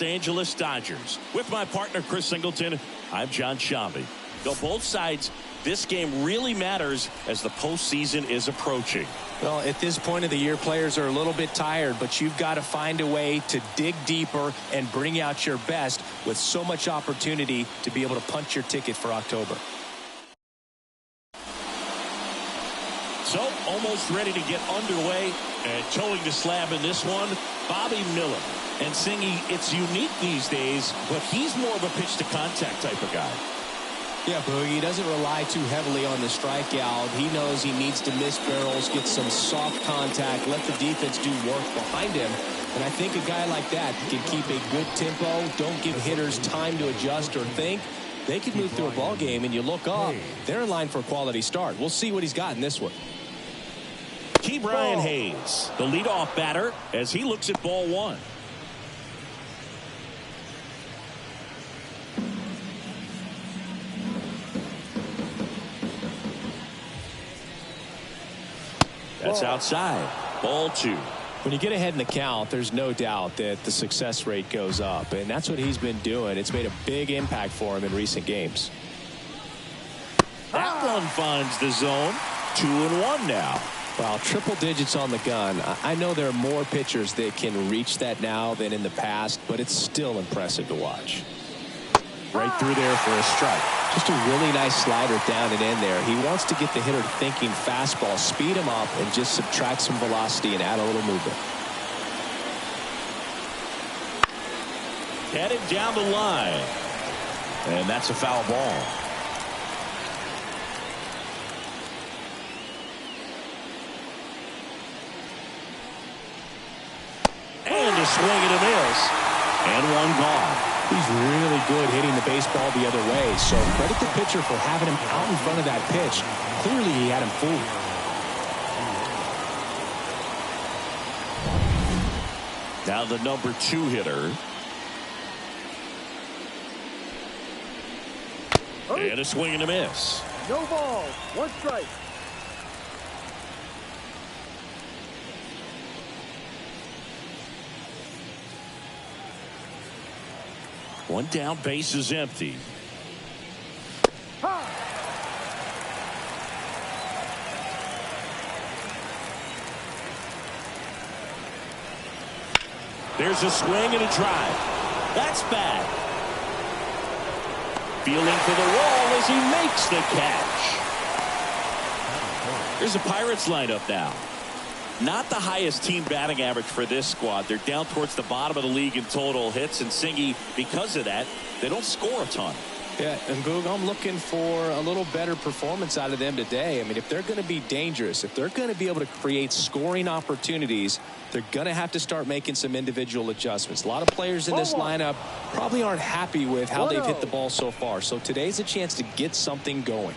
Los Angeles Dodgers. With my partner, Chris Singleton, I'm John Shambi. Though both sides, this game really matters as the postseason is approaching. Well, at this point of the year, players are a little bit tired, but you've got to find a way to dig deeper and bring out your best with so much opportunity to be able to punch your ticket for October. So, almost ready to get underway and towing the slab in this one, Bobby Miller. And Singy, it's unique these days, but he's more of a pitch-to-contact type of guy. Yeah, Boog, he doesn't rely too heavily on the strikeout. He knows he needs to miss barrels, get some soft contact, let the defense do work behind him. And I think a guy like that can keep a good tempo, don't give hitters time to adjust or think. They can move through a ball game, and you look up, they're in line for a quality start. We'll see what he's got in this one. Brian Hayes, the leadoff batter, as he looks at ball one. That's outside. Ball two. When you get ahead in the count, there's no doubt that the success rate goes up, and that's what he's been doing. It's made a big impact for him in recent games. That one finds the zone. 2-1 now. Well, triple digits on the gun. I know there are more pitchers that can reach that now than in the past, but it's still impressive to watch. Right through there for a strike. Just a really nice slider down and in there. He wants to get the hitter thinking fastball, speed him up, and just subtract some velocity and add a little movement. Headed down the line. And that's a foul ball. And a swing and a miss. And one gone. He's really good hitting the baseball the other way, so credit the pitcher for having him out in front of that pitch. Clearly he had him fooled. Now the number 2 hitter. And a swing and a miss. No ball, 1 strike. One down, base is empty. There's a swing and a drive. That's bad. Feeling for the wall as he makes the catch. There's a Pirates lineup now. Not the highest team batting average for this squad. They're down towards the bottom of the league in total hits, and Singy, because of that, they don't score a ton. Yeah, and Boog, I'm looking for a little better performance out of them today. I mean, if they're going to be dangerous, if they're going to be able to create scoring opportunities, they're going to have to start making some individual adjustments. A lot of players in this lineup probably aren't happy with how they've hit the ball so far. So today's a chance to get something going.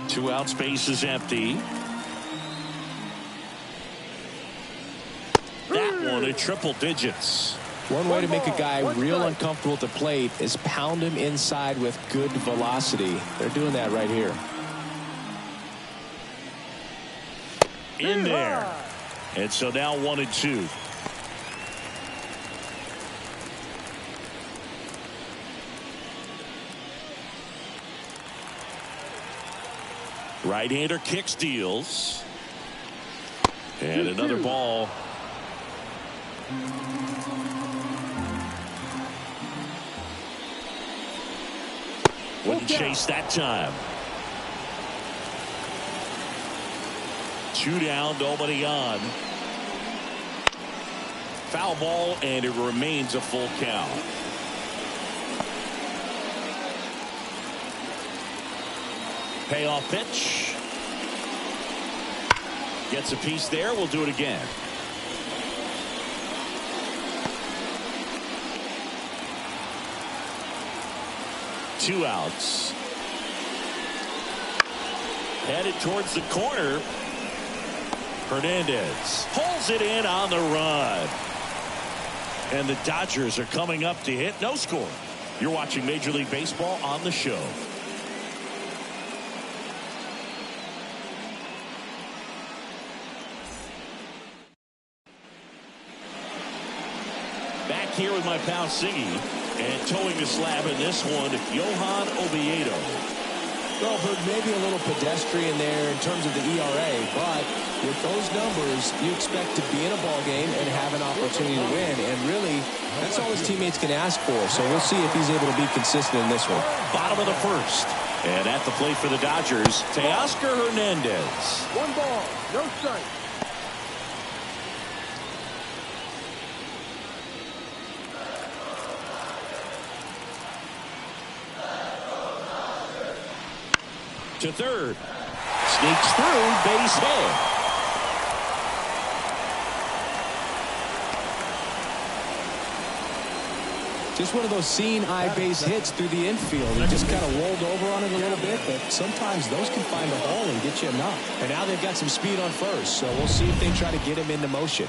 2 out, space is empty. That one at triple digits. One way to make a guy real uncomfortable at the plate is pound him inside with good velocity. They're doing that right here. In there. And so now 1-2. Right-hander kicks, deals. And another ball. Wouldn't chase that time. 2 down, nobody on. Foul ball, and it remains a full count. Payoff pitch. Gets a piece there. We'll do it again. Two outs. Headed towards the corner. Hernandez pulls it in on the run. And the Dodgers are coming up to hit. No score. You're watching Major League Baseball on the show. here with my pal Singy. And towing the slab in this one, Johan Oviedo. Well, maybe a little pedestrian there in terms of the ERA, but with those numbers, you expect to be in a ball game and have an opportunity to win. And really, that's all his teammates can ask for. So we'll see if he's able to be consistent in this one. Bottom of the first. And at the plate for the Dodgers, Teoscar Hernandez. 1 ball, no strike. To third. Sneaks through, base hit. Just one of those seeing-eye base hits through the infield. He just kind of rolled over on it a little bit, but sometimes those can find a hole and get you enough. And now they've got some speed on first, so we'll see if they try to get him into motion.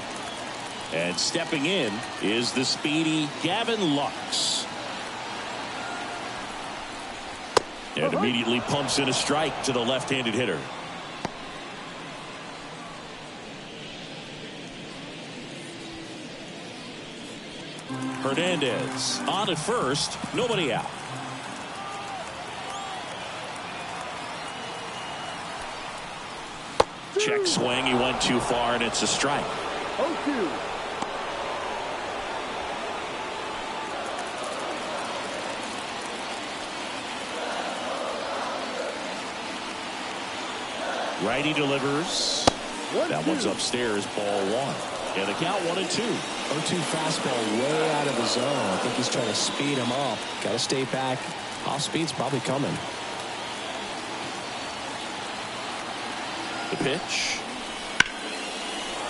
And stepping in is the speedy Gavin Lux. And immediately pumps in a strike to the left-handed hitter. Hernandez on at first, nobody out. Check swing, he went too far, and it's a strike. 0-2. Righty delivers. That one's upstairs, ball 1. And the count 1-2. 0-2 fastball way out of the zone. I think he's trying to speed him up. Got to stay back. Off speed's probably coming. The pitch.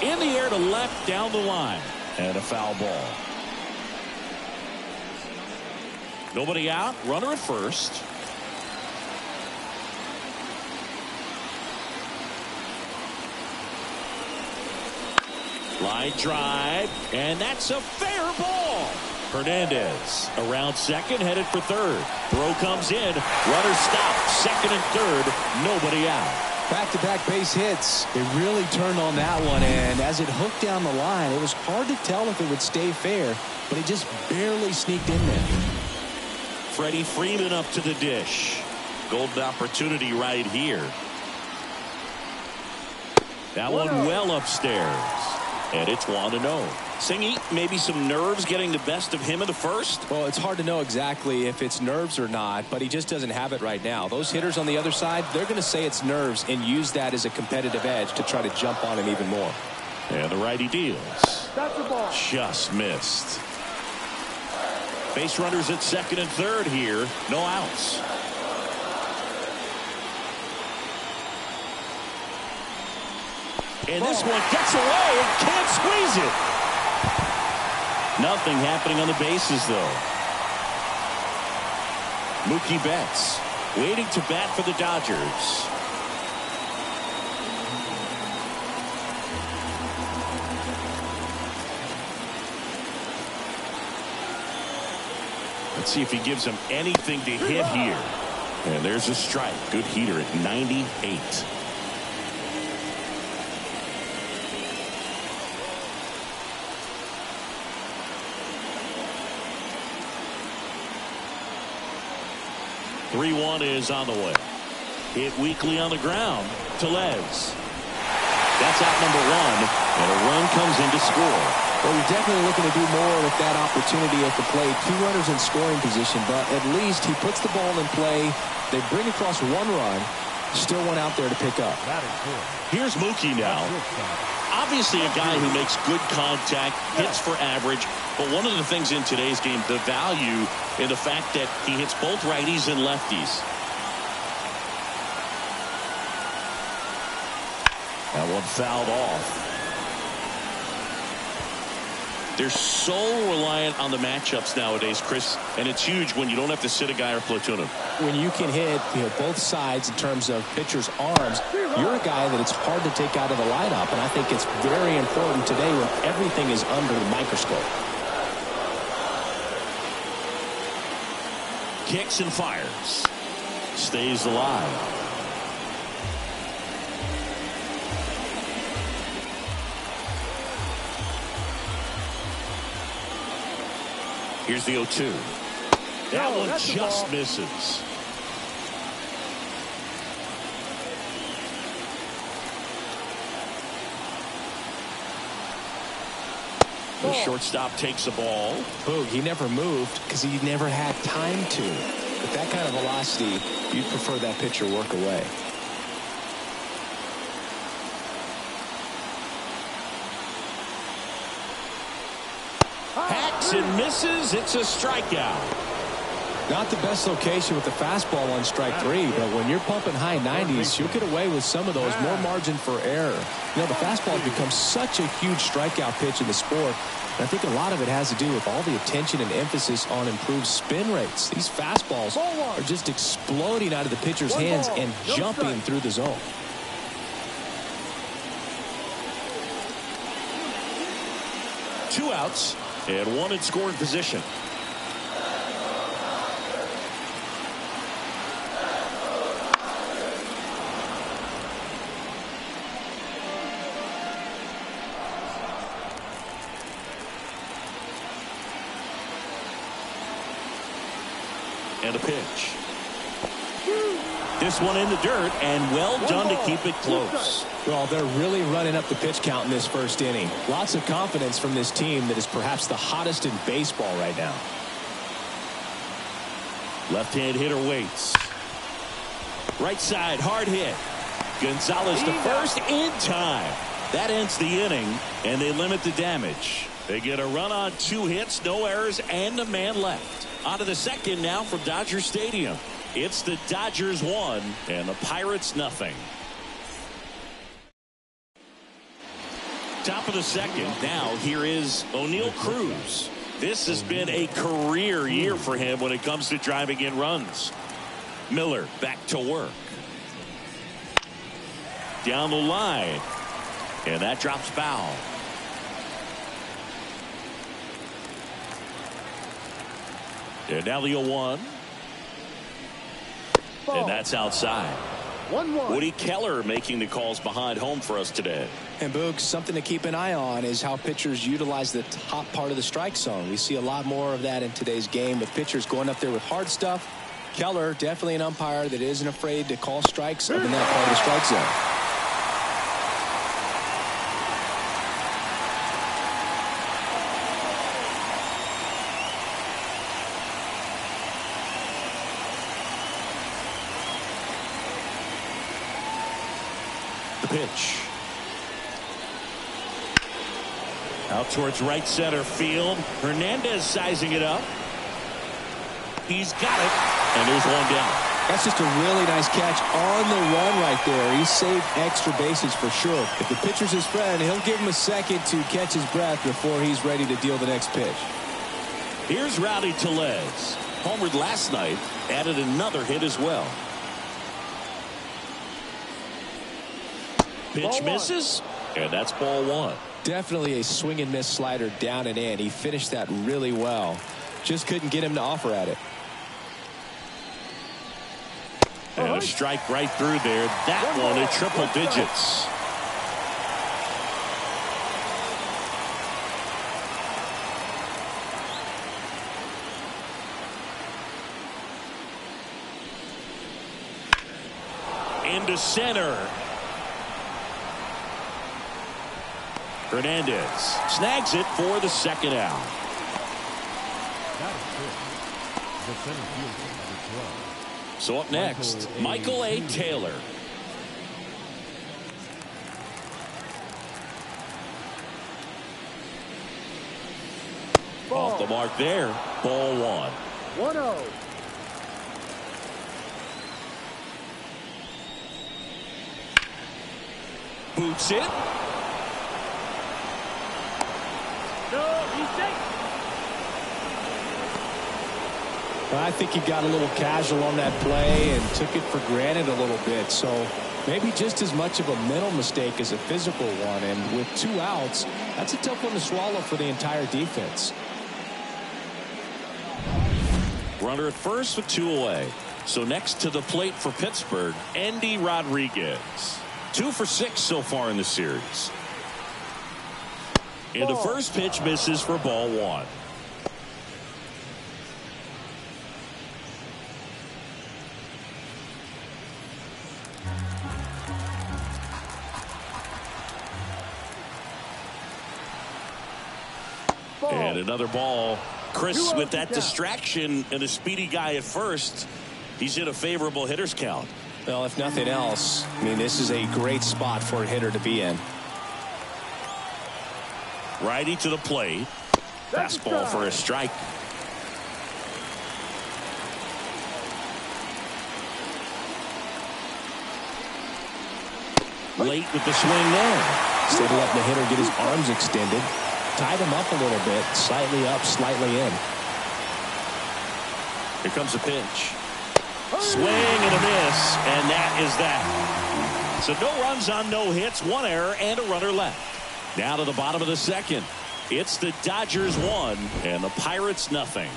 In the air to left, down the line. And a foul ball. Nobody out. Runner at first. Line drive, and that's a fair ball. Hernandez around second, headed for third. Throw comes in, runner stopped, second and third, nobody out. Back-to-back base hits. They really turned on that one, and as it hooked down the line, it was hard to tell if it would stay fair, but it just barely sneaked in there. Freddie Freeman up to the dish. Golden opportunity right here. That one well upstairs. And it's 1-0. Singy, maybe some nerves getting the best of him in the first? Well, it's hard to know exactly if it's nerves or not, but he just doesn't have it right now. Those hitters on the other side, they're going to say it's nerves and use that as a competitive edge to try to jump on him even more. And the righty deals. That's the ball. Just missed. Base runners at second and third here. No outs. And this one gets away and can't squeeze it. Nothing happening on the bases, though. Mookie Betts waiting to bat for the Dodgers. Let's see if he gives him anything to hit here. And there's a strike. Good heater at 98. .3-1 is on the way. Hit weakly on the ground. Tellez. That's out number 1. And a run comes in to score. Well, you're definitely looking to do more with that opportunity at the plate. 2 runners in scoring position, but at least he puts the ball in play. They bring across 1 run. Still one out there to pick up. Here's Mookie now. Obviously a guy who makes good contact, hits for average, but one of the things in today's game, the value in the fact that he hits both righties and lefties. That one fouled off. They're so reliant on the matchups nowadays, Chris, and it's huge when you don't have to sit a guy or platoon him. When you can hit both sides in terms of pitchers' arms, you're a guy that it's hard to take out of the lineup, and I think it's very important today when everything is under the microscope. Kicks and fires. Stays alive. Here's the 0-2. That No, one that's a just ball. misses. The shortstop takes the ball. Boog, he never moved because he never had time to. With that kind of velocity, you'd prefer that pitcher work away. Hacks and misses. It's a strikeout. Not the best location with the fastball on strike 3, but when you're pumping high 90s, you'll get away with some of those. More margin for error. You know, the fastball has become such a huge strikeout pitch in the sport. And I think a lot of it has to do with all the attention and emphasis on improved spin rates. These fastballs are just exploding out of the pitcher's hands and jumping through the zone. Two outs and one in scoring position. And a pitch. This one in the dirt, and well done to keep it close. Well, they're really running up the pitch count in this first inning. Lots of confidence from this team that is perhaps the hottest in baseball right now. Left-hand hitter waits. Right side, hard hit. Gonzalez to first in time. That ends the inning, and they limit the damage. They get a run on 2 hits, no errors, and a man left. On to the second now from Dodger Stadium. It's the Dodgers 1 and the Pirates nothing. Top of the second. Now here is O'Neal Cruz. This has been a career year for him when it comes to driving in runs. Miller back to work. Down the line. And that drops foul. And now the 0-1. And that's outside. 1-1. Woody Keller making the calls behind home for us today. And Boog, something to keep an eye on is how pitchers utilize the top part of the strike zone. We see a lot more of that in today's game with pitchers going up there with hard stuff. Keller, definitely an umpire that isn't afraid to call strikes up in that part of the strike zone. Pitch. Out towards right center field. Hernandez sizing it up. He's got it. And there's one down. That's just a really nice catch on the run right there. He saved extra bases for sure. If the pitcher's his friend, he'll give him a second to catch his breath before he's ready to deal the next pitch. Here's Rowdy Tellez. Homered last night. Added another hit as well. Pitch misses, and that's ball 1. Definitely a swing and miss slider down and in. He finished that really well. Just couldn't get him to offer at it. And a strike right through there. That one at triple digits. Into center. Hernandez snags it for the second out. So up next, Michael A. Taylor. Off the mark there. Ball 1. 1-0. Boots it. I think he got a little casual on that play and took it for granted a little bit. So maybe just as much of a mental mistake as a physical one. And with 2 outs, that's a tough one to swallow for the entire defense. Runner at first with 2 away. So next to the plate for Pittsburgh, Andy Rodriguez. 2 for 6 so far in the series. And the first pitch misses for ball 1. And another ball. Chris, with that count. distraction and a speedy guy at first, he's in a favorable hitter's count. Well, if nothing else, I mean, this is a great spot for a hitter to be in. Righty to the plate. Fastball for a strike. Late with the swing there. Instead of letting the hitter get his arms extended, tied him up a little bit, slightly up, slightly in. Here comes a pitch. Swing and a miss, and that is that. So no runs on no hits, one error, and a runner left. Now to the bottom of the second. It's the Dodgers 1 and the Pirates nothing.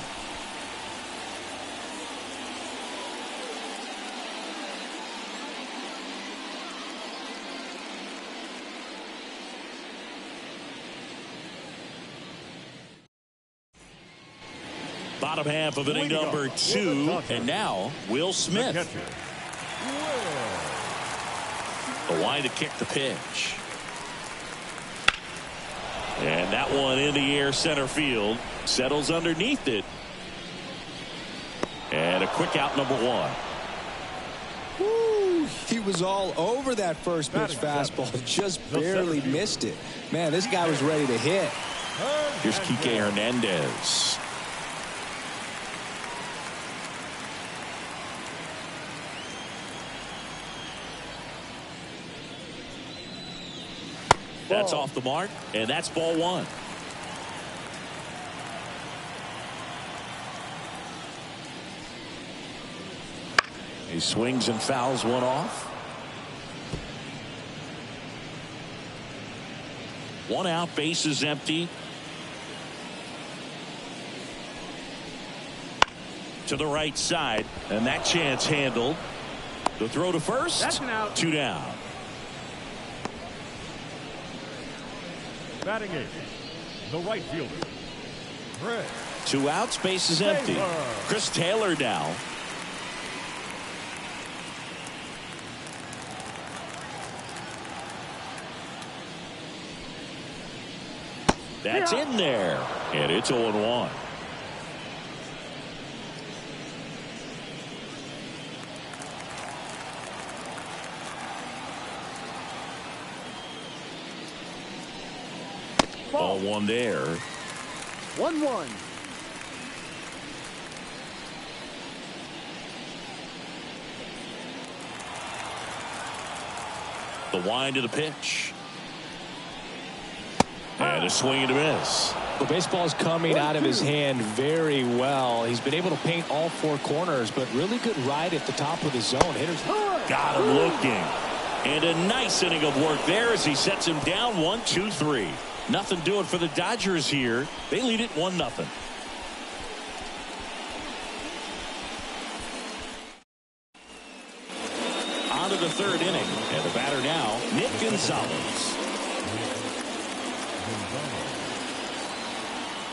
Bottom half of inning number 2, and now Will Smith. The line to kick the pitch. And that one in the air center field. Settles underneath it. And a quick out, number 1. Woo, he was all over that first pitch fastball. Just barely missed it. Man, this guy was ready to hit. Here's Kike Hernandez. That's off the mark, and that's ball 1. He swings and fouls one off. 1 out, base is empty. To the right side, and that chance handled. The throw to first. That's an out. 2 down. Batting 8, the right fielder, Chris. 2 outs, base is empty. Chris Taylor now. That's in there, and it's 0-1. Ball 1 there. 1-1. The wind to the pitch. And a swing and a miss. The baseball's coming out of his hand very well. He's been able to paint all 4 corners, but really good ride at the top of the zone. Hitters got him looking. And a nice inning of work there as he sets him down 1-2-3. Nothing doing for the Dodgers here. They lead it 1-0. On to the 3rd inning. And the batter now, Nick Gonzalez.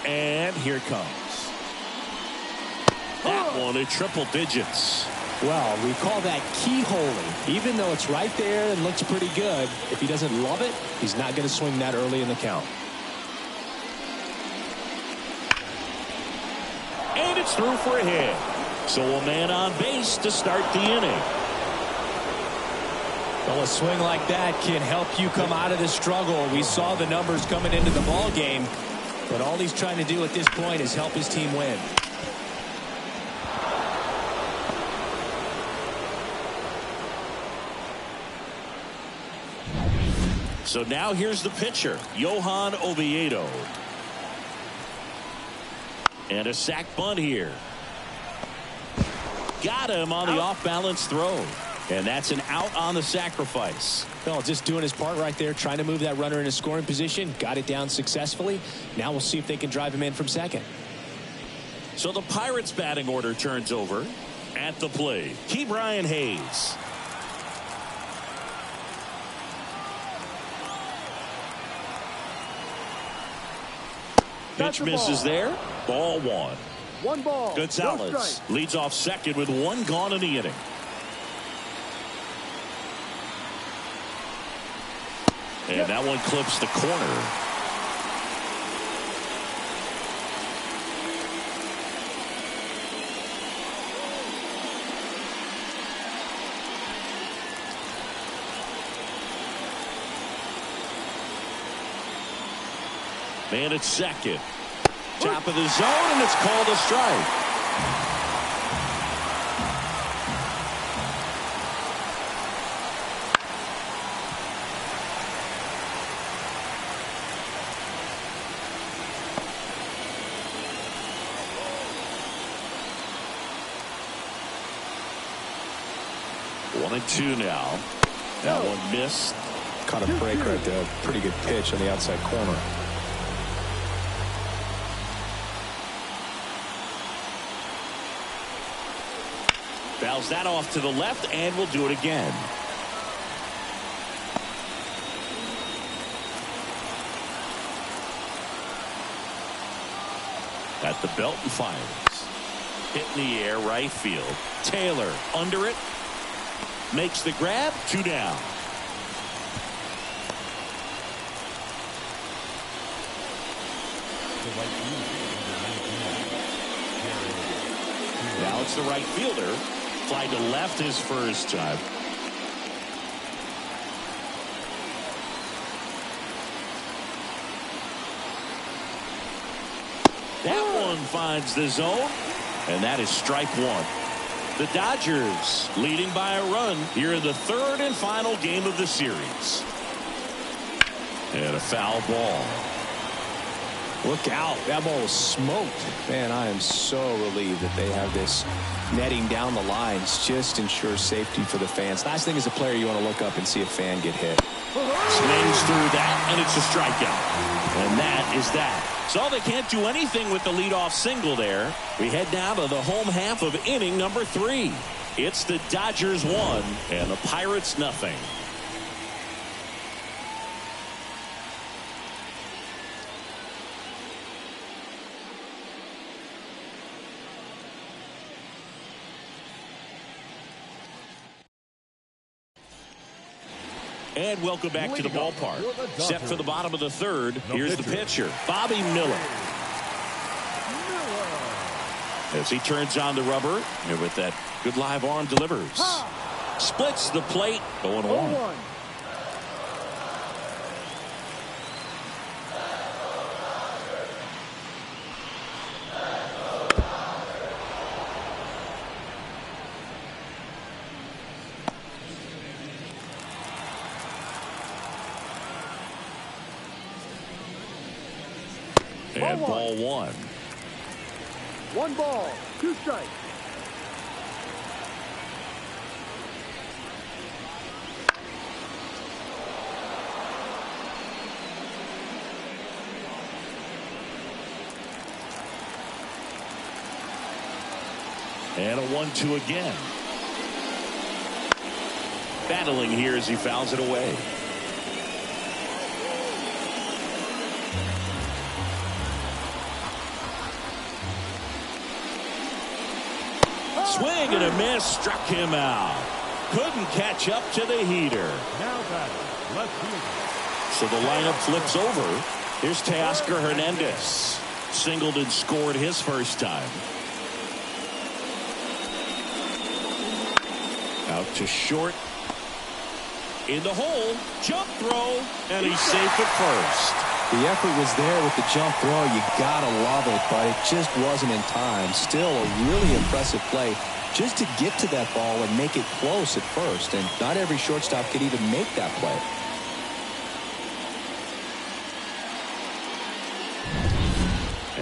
And here it comes. That one at triple digits. Well, we call that keyholing. Even though it's right there and looks pretty good, if he doesn't love it, he's not going to swing that early in the count. And it's through for a hit. So a man on base to start the inning. Well, a swing like that can help you come out of the struggle. We saw the numbers coming into the ball game, but all he's trying to do at this point is help his team win. So now here's the pitcher, Johan Oviedo. And a sac bunt here. Got him on the off-balance throw. And that's an out on the sacrifice. Well, just doing his part right there, trying to move that runner in a scoring position. Got it down successfully. Now we'll see if they can drive him in from second. So the Pirates batting order turns over. At the plate, Ke'Bryan Hayes. Pitch misses there. Ball 1. 1 ball. Gonzalez No strike. leads off second with 1 gone in the inning. And that one clips the corner. Man at second. Top of the zone, and it's called a strike. One and two now. That one missed. Caught a break right there. Pretty good pitch on the outside corner. Fouls that off to the left, and we'll do it again. At the belt and fires. Hit in the air, right field. Taylor under it. Makes the grab. 2 down. Now it's the right fielder. Fly to left his first time. That one finds the zone, and that is strike one. The Dodgers leading by a run here in the third and final game of the series. And a foul ball. Look out. That ball was smoked. Man, I am so relieved that they have this netting down the lines. Just ensures safety for the fans. Last thing as a player, you want to look up and see a fan get hit. Swings through that, and it's a strikeout. And that is that. So they can't do anything with the leadoff single there. We head now to the home half of inning number 3. It's the Dodgers 1 and the Pirates nothing. And welcome back to the ballpark. Set for the bottom of the third. Here's the pitcher, Bobby Miller. As he turns on the rubber, and with that good live arm delivers. Splits the plate, 0-1. And ball 1. 1 ball, 2 strikes. And a 1-2 again. Battling here as he fouls it away. Swing and a miss, struck him out. Couldn't catch up to the heater. Now batting, left fielder. So the lineup flips over. Here's Teoscar Hernandez. Singled and scored his first time. Out to short. In the hole. Jump throw. And he's safe at first. The effort was there with the jump throw. You gotta love it, but it just wasn't in time. Still a really impressive play just to get to that ball and make it close at first. And not every shortstop could even make that play.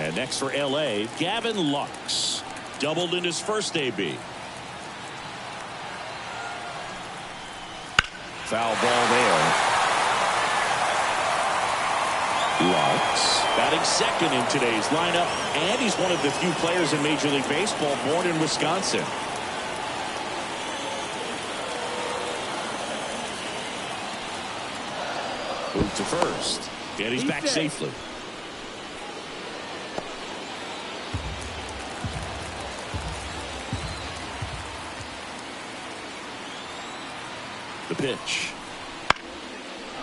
And next for L.A., Gavin Lux. Doubled in his first AB. Foul ball there. Lux batting second in today's lineup, and he's one of the few players in Major League Baseball born in Wisconsin. Move to first, and he's back safely. The pitch.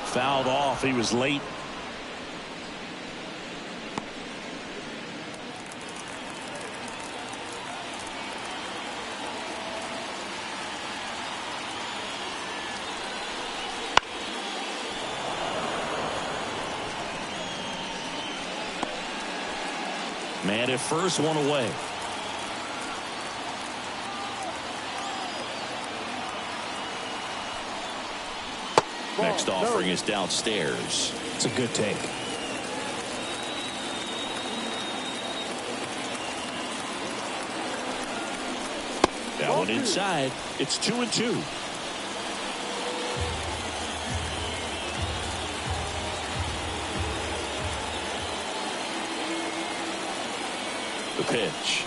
Fouled off. He was late. Man at first, one away. Next offering is downstairs. It's a good take. That one inside. It's 2-2. The pitch.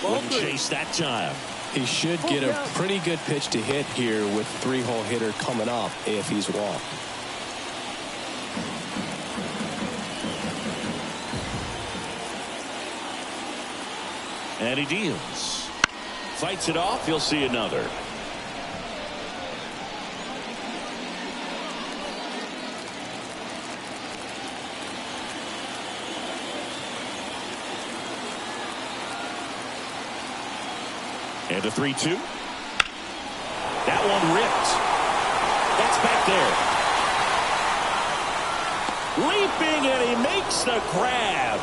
Wouldn't chase that time. He should get a pretty good pitch to hit here with three-hole hitter coming up if he's walked. And he deals. Fights it off. He'll see another. And a 3-2. That one ripped. That's back there. Leaping, and he makes the grab.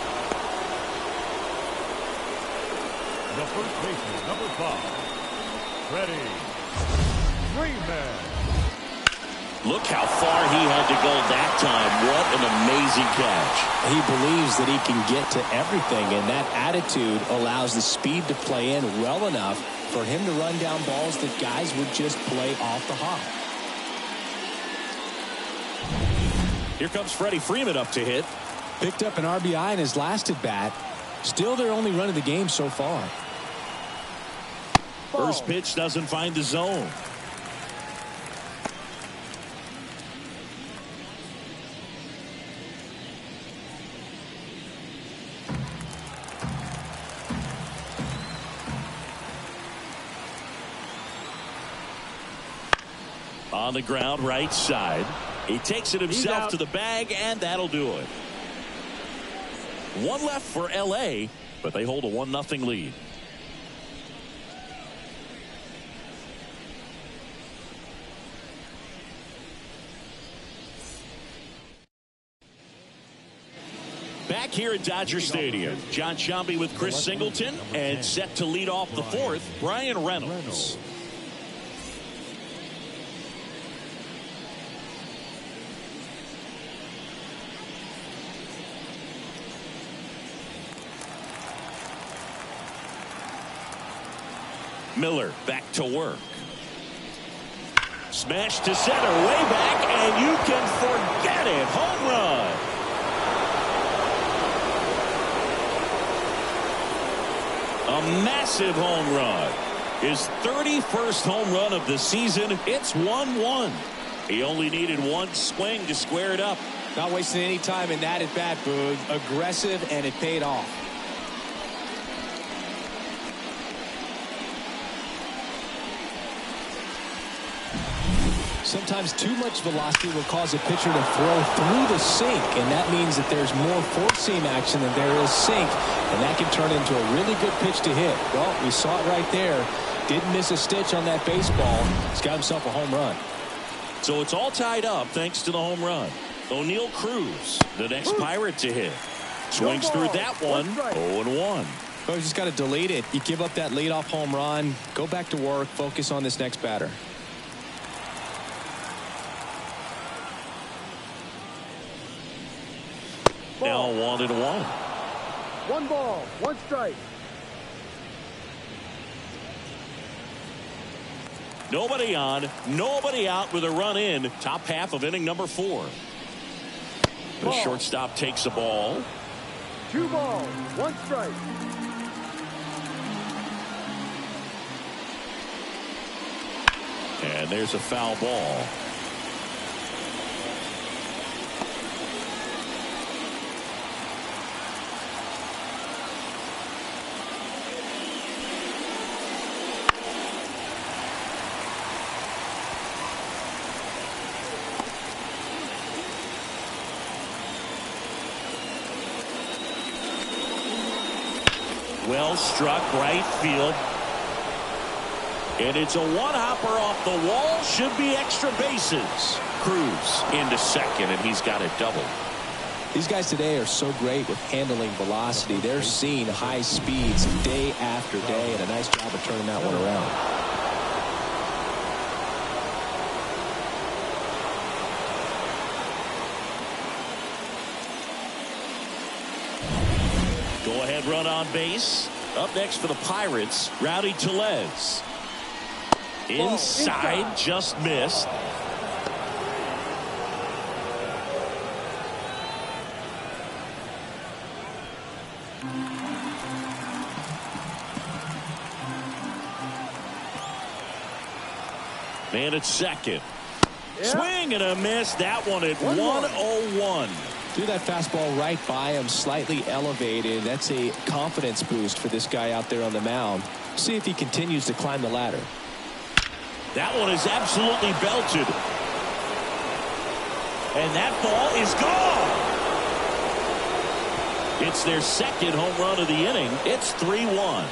The first baseman, number 5, Freddie Freeman. Look how far he had to go that time. What an amazing catch. He believes that he can get to everything, and that attitude allows the speed to play in well enough for him to run down balls that guys would just play off the hop. Here comes Freddie Freeman up to hit. Picked up an RBI in his last at bat. Still their only run of the game so far. First pitch doesn't find the zone. On the ground, right side. He takes it himself to the bag, and that'll do it. One left for L.A., but they hold a 1-0 lead. Back here at Dodger Stadium, John Sciambi with Chris Singleton, and set to lead off the fourth, Brian Reynolds. Miller back to work. Smash to center, way back, and you can forget it. Home run. A massive home run. His 31st home run of the season. It's 1-1. He only needed one swing to square it up. Not wasting any time in that at bat, Boog. Aggressive, and it paid off. Sometimes too much velocity will cause a pitcher to throw through the sink, and that means that there's more four-seam action than there is sink, and that can turn into a really good pitch to hit. Well, we saw it right there. Didn't miss a stitch on that baseball. He's got himself a home run. So it's all tied up thanks to the home run. O'Neal Cruz, the next Pirate to hit. Swings through that one, 0-1. Well, you just got to delete it. You give up that leadoff home run, go back to work, focus on this next batter. Now 1-1. 1 ball, 1 strike. Nobody on, nobody out with a run in. Top half of inning number 4. The shortstop takes a ball. 2 balls, 1 strike. And there's a foul ball. Well struck, right field. And it's a one-hopper off the wall. Should be extra bases. Cruz into second, and he's got a double. These guys today are so great with handling velocity. They're seeing high speeds day after day, and a nice job of turning that one around. Go-ahead run on base. Up next for the Pirates, Rowdy Tellez. Inside, just missed. Man at second. Yeah. Swing and a miss. That one at 101. Threw that fastball right by him, slightly elevated. That's a confidence boost for this guy out there on the mound. See if he continues to climb the ladder. That one is absolutely belted. And that ball is gone. It's their second home run of the inning. It's 3-1.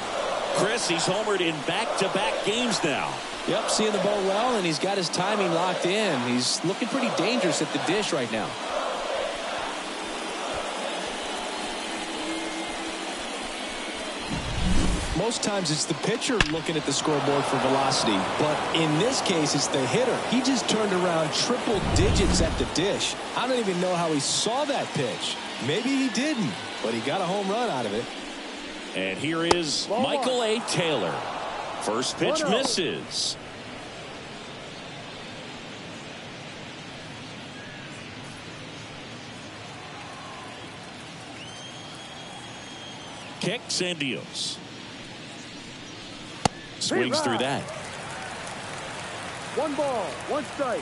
Chris, he's homered in back-to-back games now. Yep, seeing the ball well, and he's got his timing locked in. He's looking pretty dangerous at the dish right now. Most times it's the pitcher looking at the scoreboard for velocity, but in this case it's the hitter. He just turned around triple digits at the dish. I don't even know how he saw that pitch. Maybe he didn't, but he got a home run out of it. And here is Michael A. Taylor. First pitch misses. Kicks and deals. Swings through that. 1 ball, 1 strike.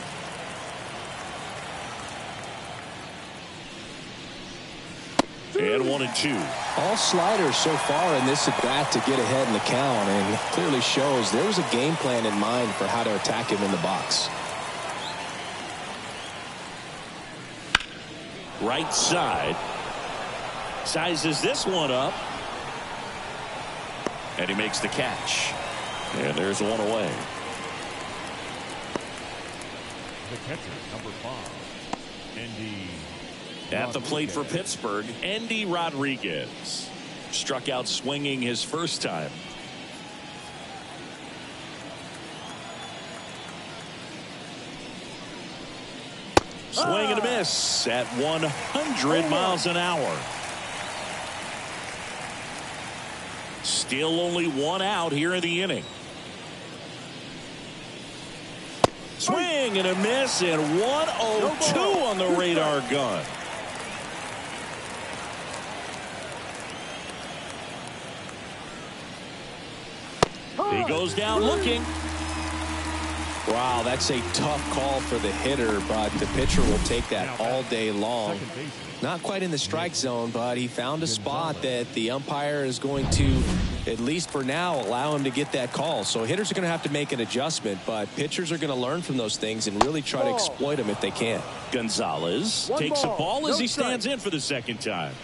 And 1-2. All sliders so far in this at bat to get ahead in the count, and clearly shows there was a game plan in mind for how to attack him in the box. Right side. Sizes this one up. And he makes the catch. And there's one away. The catcher, number 5, Andy. At the plate for Pittsburgh, Andy Rodriguez. Struck out swinging his first time. Swing and a miss at 100 miles an hour. Still only 1 out here in the inning. Swing and a miss, and 102 on the radar gun. He goes down looking. Wow, that's a tough call for the hitter, but the pitcher will take that all day long. Not quite in the strike zone, but he found a spot that the umpire is going to, at least for now, allow him to get that call. So hitters are going to have to make an adjustment, but pitchers are going to learn from those things and really try to exploit them if they can. Gonzalez takes a ball as he stands in for the second time.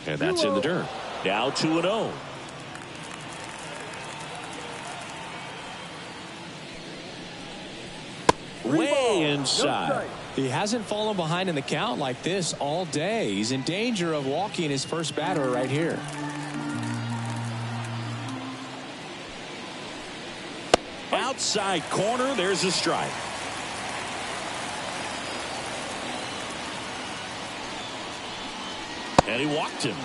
And that's in the dirt. Now 2-0. Way inside. He hasn't fallen behind in the count like this all day. He's in danger of walking his first batter right here. Outside corner, there's a strike. And he walked him.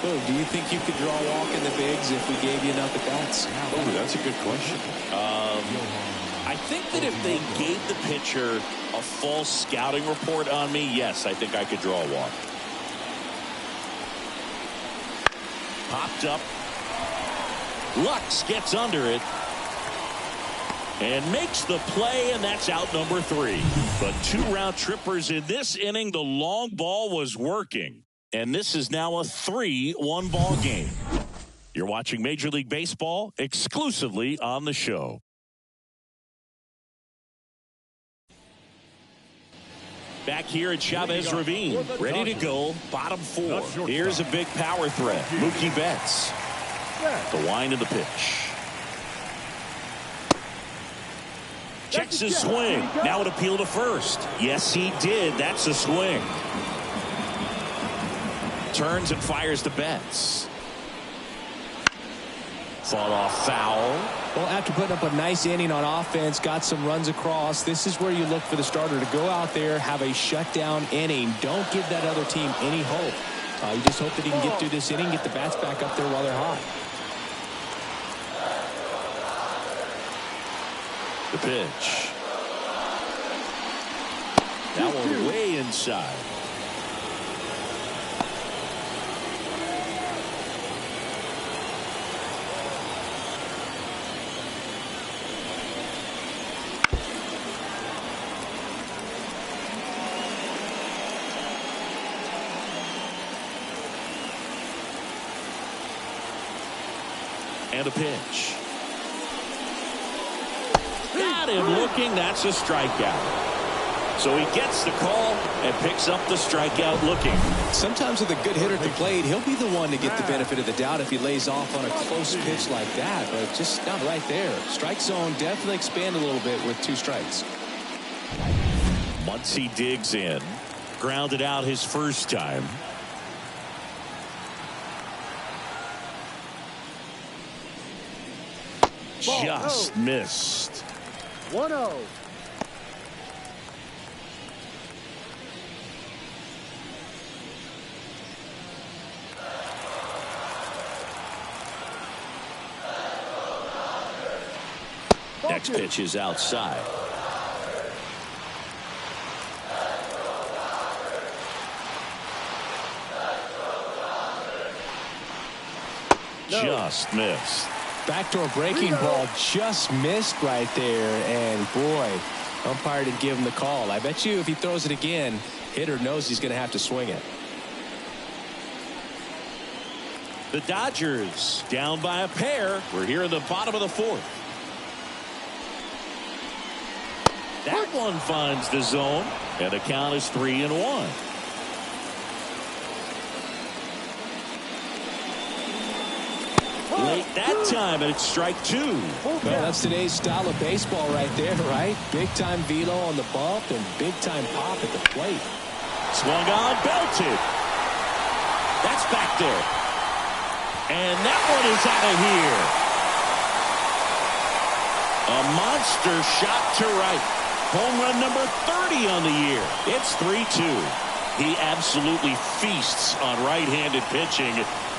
Oh, do you think you could draw a walk in the bigs if we gave you enough at bats? Oh, that's a good question. I think that if they gave the pitcher a full scouting report on me, yes, I think I could draw a walk. Popped up. Lux gets under it. And makes the play, and that's out number 3. But 2 round trippers in this inning. The long ball was working. And this is now a 3-1 ball game. You're watching Major League Baseball exclusively on the show. Back here at Chavez Ravine, ready to go, bottom 4. Here's a big power threat, Mookie Betts. The wind of the pitch. Checks his swing. Now an appeal to first. Yes, he did. That's a swing. Turns and fires to Betts. Fought off foul. Well, after putting up a nice inning on offense, got some runs across, this is where you look for the starter to go out there, have a shutdown inning. Don't give that other team any hope. You just hope that he can get through this inning, get the bats back up there while they're hot. The pitch. That one way inside. And a pitch. Got him looking. That's a strikeout. So he gets the call and picks up the strikeout looking. Sometimes with a good hitter at the plate, he'll be the one to get the benefit of the doubt if he lays off on a close pitch like that, but just not right there. Strike zone definitely expand a little bit with 2 strikes. Once he digs in, grounded out his first time. Just missed. 1-0. Next pitch is outside. Just missed. Backdoor breaking ball just missed right there, and boy, umpire didn't give him the call. I bet you if he throws it again, hitter knows he's going to have to swing it. The Dodgers down by a pair. We're here in the bottom of the 4th. That one finds the zone, and the count is 3-1. Late that time, and it's strike 2. Well, that's today's style of baseball right there, right? Big-time velo on the bump and big-time pop at the plate. Swung on, belted. That's back there. And that one is out of here. A monster shot to right. Home run number 30 on the year. It's 3-2. He absolutely feasts on right-handed pitching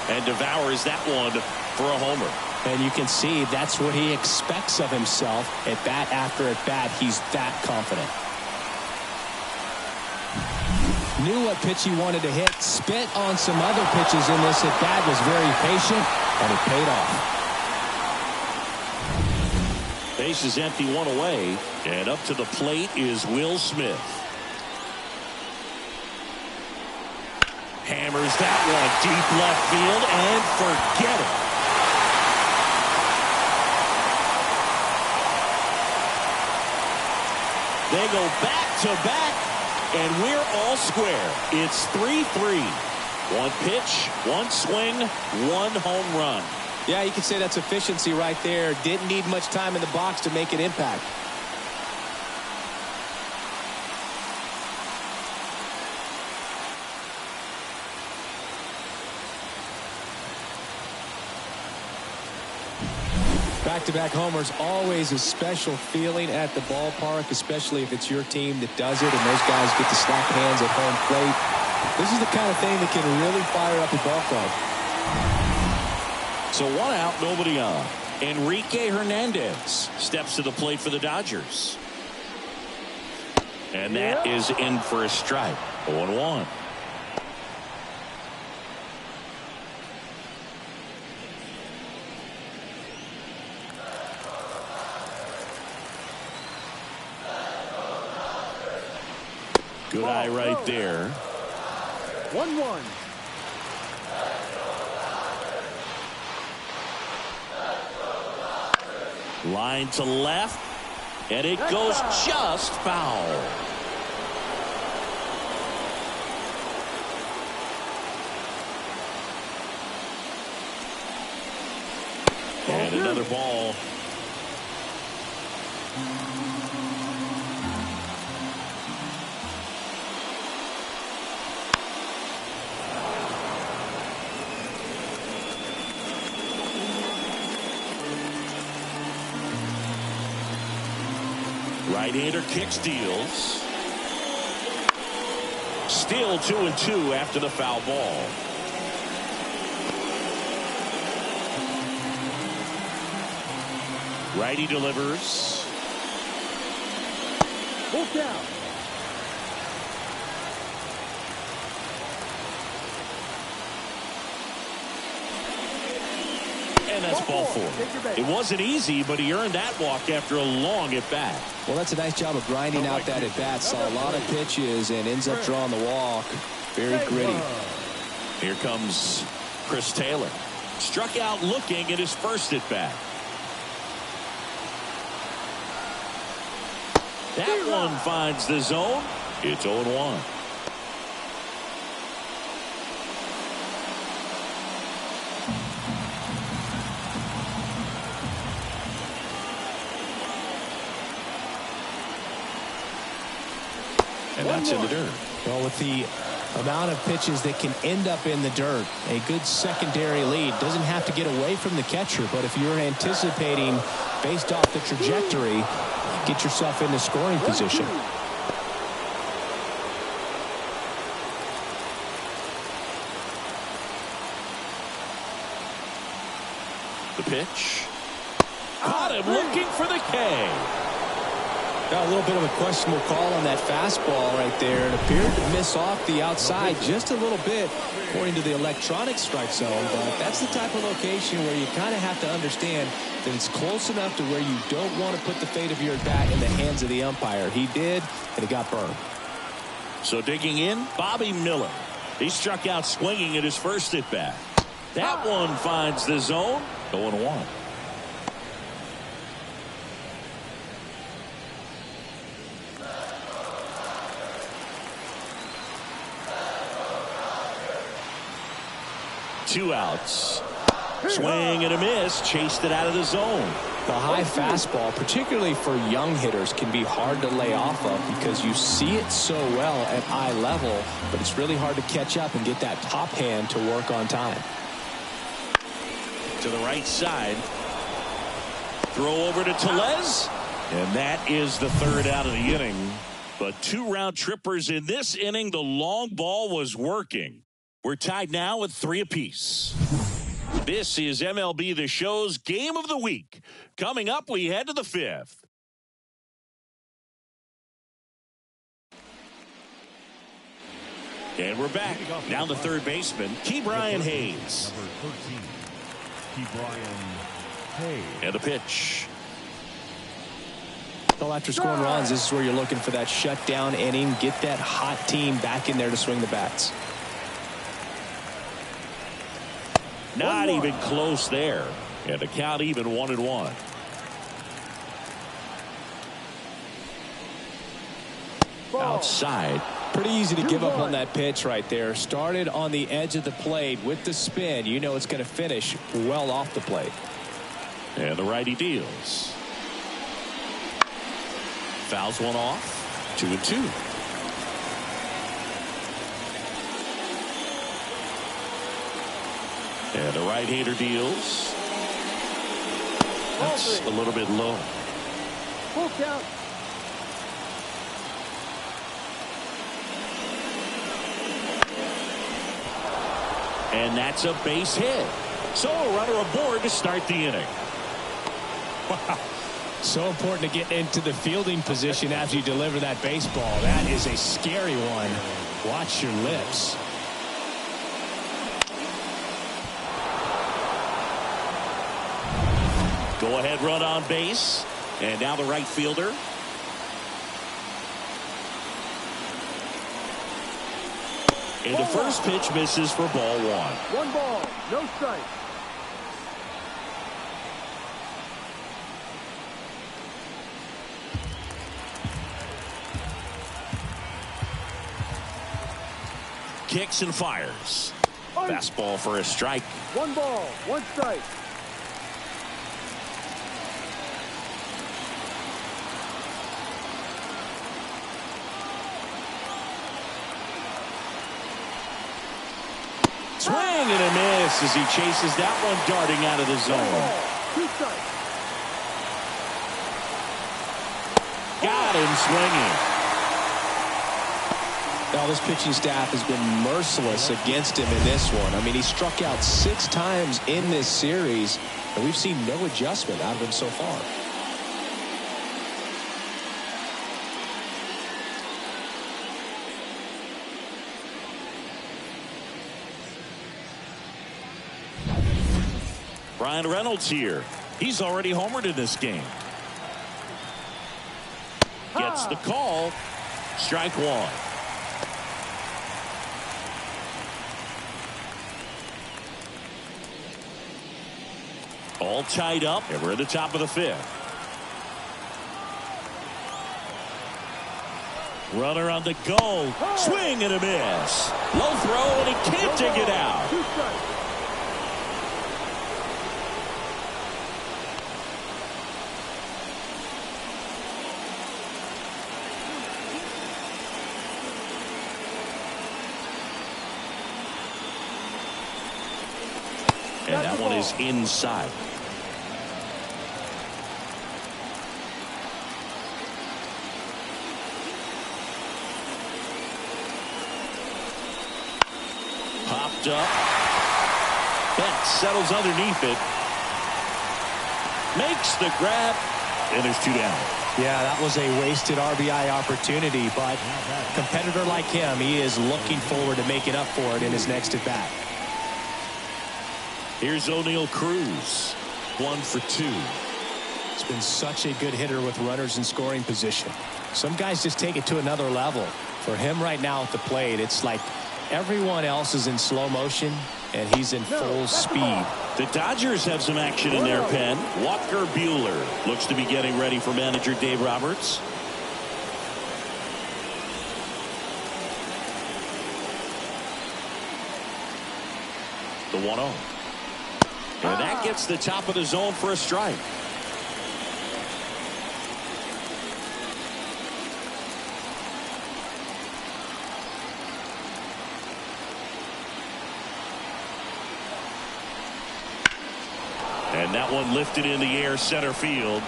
and devours that one for a homer. And you can see that's what he expects of himself at bat after at bat. He's that confident. Knew what pitch he wanted to hit. Spit on some other pitches in this at bat. Was very patient, and it paid off. Base is empty, 1 away, and up to the plate is Will Smith. Hammers that one deep left field and forget it. They go back to back, and we're all square. It's 3-3. 1 pitch, 1 swing, 1 home run. Yeah, you could say that's efficiency right there. Didn't need much time in the box to make an impact. Back-to-back homers, always a special feeling at the ballpark, especially if it's your team that does it and those guys get to slap hands at home plate. This is the kind of thing that can really fire up a ball club. So 1 out, nobody on. Enrique Hernandez steps to the plate for the Dodgers. And that is in for a strike. 0-1. Good eye right there. 1-1. Line to left, and it goes just foul. And another ball. Right-hander kicks, deals. Still 2-2 after the foul ball. Righty delivers. Full count. And that's ball four. It wasn't easy, but he earned that walk after a long at-bat. Well, that's a nice job of grinding out that at-bat. Saw a lot of pitches and ends up drawing the walk. Very gritty. Here comes Chris Taylor. Struck out looking at his first at-bat. That one finds the zone. It's 0-1. And that's in the dirt. Well, with the amount of pitches that can end up in the dirt, a good secondary lead doesn't have to get away from the catcher, but if you're anticipating based off the trajectory, get yourself into scoring position. The pitch. Caught him looking for the K. Got a little bit of a questionable call on that fastball right there. It appeared to miss off the outside just a little bit according to the electronic strike zone, but that's the type of location where you kind of have to understand that it's close enough to where you don't want to put the fate of your bat in the hands of the umpire. He did, and it got burned. So digging in, Bobby Miller. He struck out swinging at his first at bat. That one finds the zone. 0-1. Two outs. Swing and a miss. Chased it out of the zone. The high fastball, particularly for young hitters, can be hard to lay off of because you see it so well at eye level, but it's really hard to catch up and get that top hand to work on time. To the right side. Throw over to Tellez. And that is the third out of the inning. But two round trippers in this inning. The long ball was working. We're tied now with 3 apiece. This is MLB The Show's Game of the Week. Coming up, we head to the 5th. And we're back. Now the third baseman, Ke'Bryan Hayes. Number 13, Ke'Bryan Hayes. And the pitch. Well, after scoring runs, this is where you're looking for that shutdown inning. Get that hot team back in there to swing the bats. Not even close there. And the count even 1-1. Outside. Pretty easy to give up on that pitch right there. Started on the edge of the plate with the spin. You know it's going to finish well off the plate. And the righty deals. Fouls one off. 2-2. And the right-hander deals. That's a little bit low. Full count. And that's a base hit. So a runner aboard to start the inning. Wow. So important to get into the fielding position after you deliver that baseball. That is a scary one. Watch your lips. Go ahead run on base. And now the right fielder. And the first pitch misses for ball 1. 1 ball, no strike. Kicks and fires. Fastball for a strike. 1 ball, 1 strike. and a miss as he chases that one darting out of the zone. 2 strikes. Got him swinging. Now, this pitching staff has been merciless against him in this one. I mean, he struck out 6 times in this series, and we've seen no adjustment out of him so far. Ryan Reynolds here. He's already homered in this game. Gets the call. Strike 1. All tied up, and we're at the top of the 5th. Runner on the go. Swing and a miss. Low throw, and he can't dig it out. 2 strikes. And that one is inside. Popped up. Bent settles underneath it. Makes the grab. And there's 2 down. Yeah, that was a wasted RBI opportunity, but a competitor like him, he is looking forward to making up for it in his next at bat. Here's O'Neal Cruz. 1 for 2. He's been such a good hitter with runners in scoring position. Some guys just take it to another level. For him right now at the plate, it's like everyone else is in slow motion and he's in full speed. The Dodgers have some action in their pen. Walker Buehler looks to be getting ready for manager Dave Roberts. The 1-0. And that gets the top of the zone for a strike. And that one lifted in the air center field.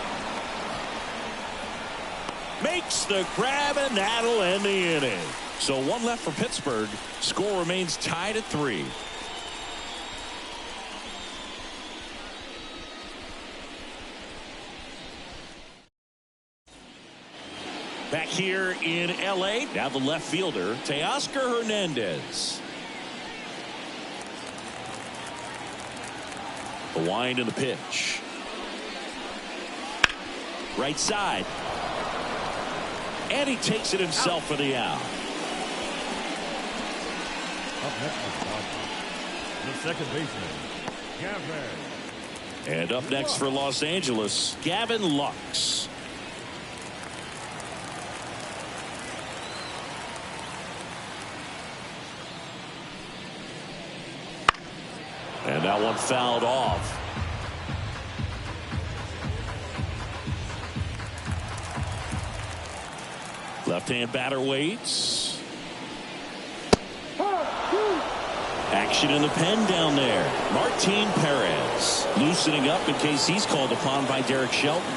Makes the grab, and that'll end the inning. So 1 left for Pittsburgh. Score remains tied at 3. Back here in L.A. Now the left fielder, Teoscar Hernandez. The wind and the pitch. Right side. And he takes it himself for the out. Up next, the second baseman, Gavin. And up next for Los Angeles, Gavin Lux. And that one fouled off. Left-hand batter waits. Action in the pen down there. Martin Perez loosening up in case he's called upon by Derek Shelton.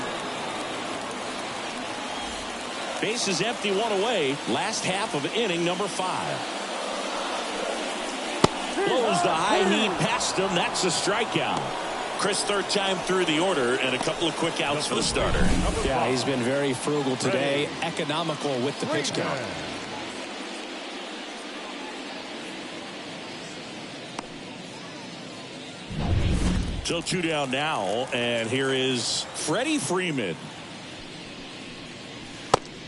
Base is empty, 1 away. Last half of inning number 5. Blows the high heat past him. That's a strikeout. Chris, 3rd time through the order, and a couple of quick outs for the starter. Yeah, he's been very frugal today, economical with the pitch count. So 2 down now, and here is Freddie Freeman.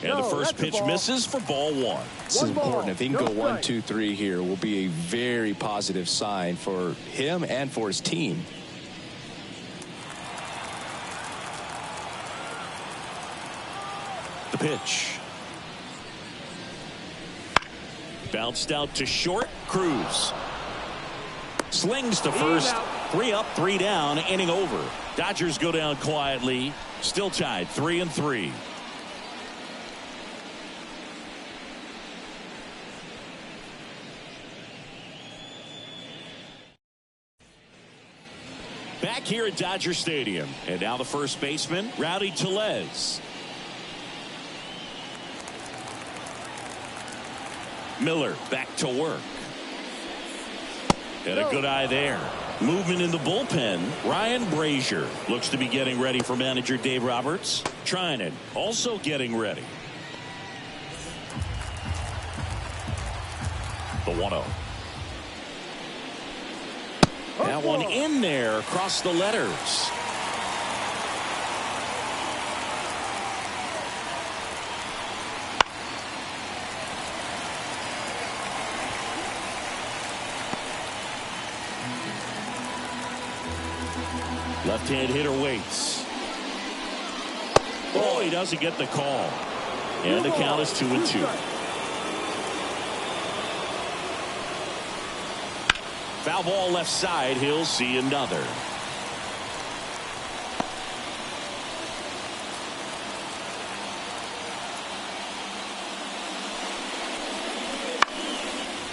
And the first pitch misses for ball 1. This is important. If he can go 1, 2, 3 here, will be a very positive sign for him and for his team. The pitch. Bounced out to short. Cruz slings to first. 3 up, 3 down, inning over. Dodgers go down quietly. Still tied 3-3. Back here at Dodger Stadium. And now the first baseman, Rowdy Tellez. Miller back to work. And a good eye there. Movement in the bullpen. Ryan Brazier looks to be getting ready for manager Dave Roberts. Trinan also getting ready. The 1-0. That one in there across the letters. Left-hand hitter waits. Oh, he doesn't get the call. And the count is 2-2. Foul ball left side. He'll see another.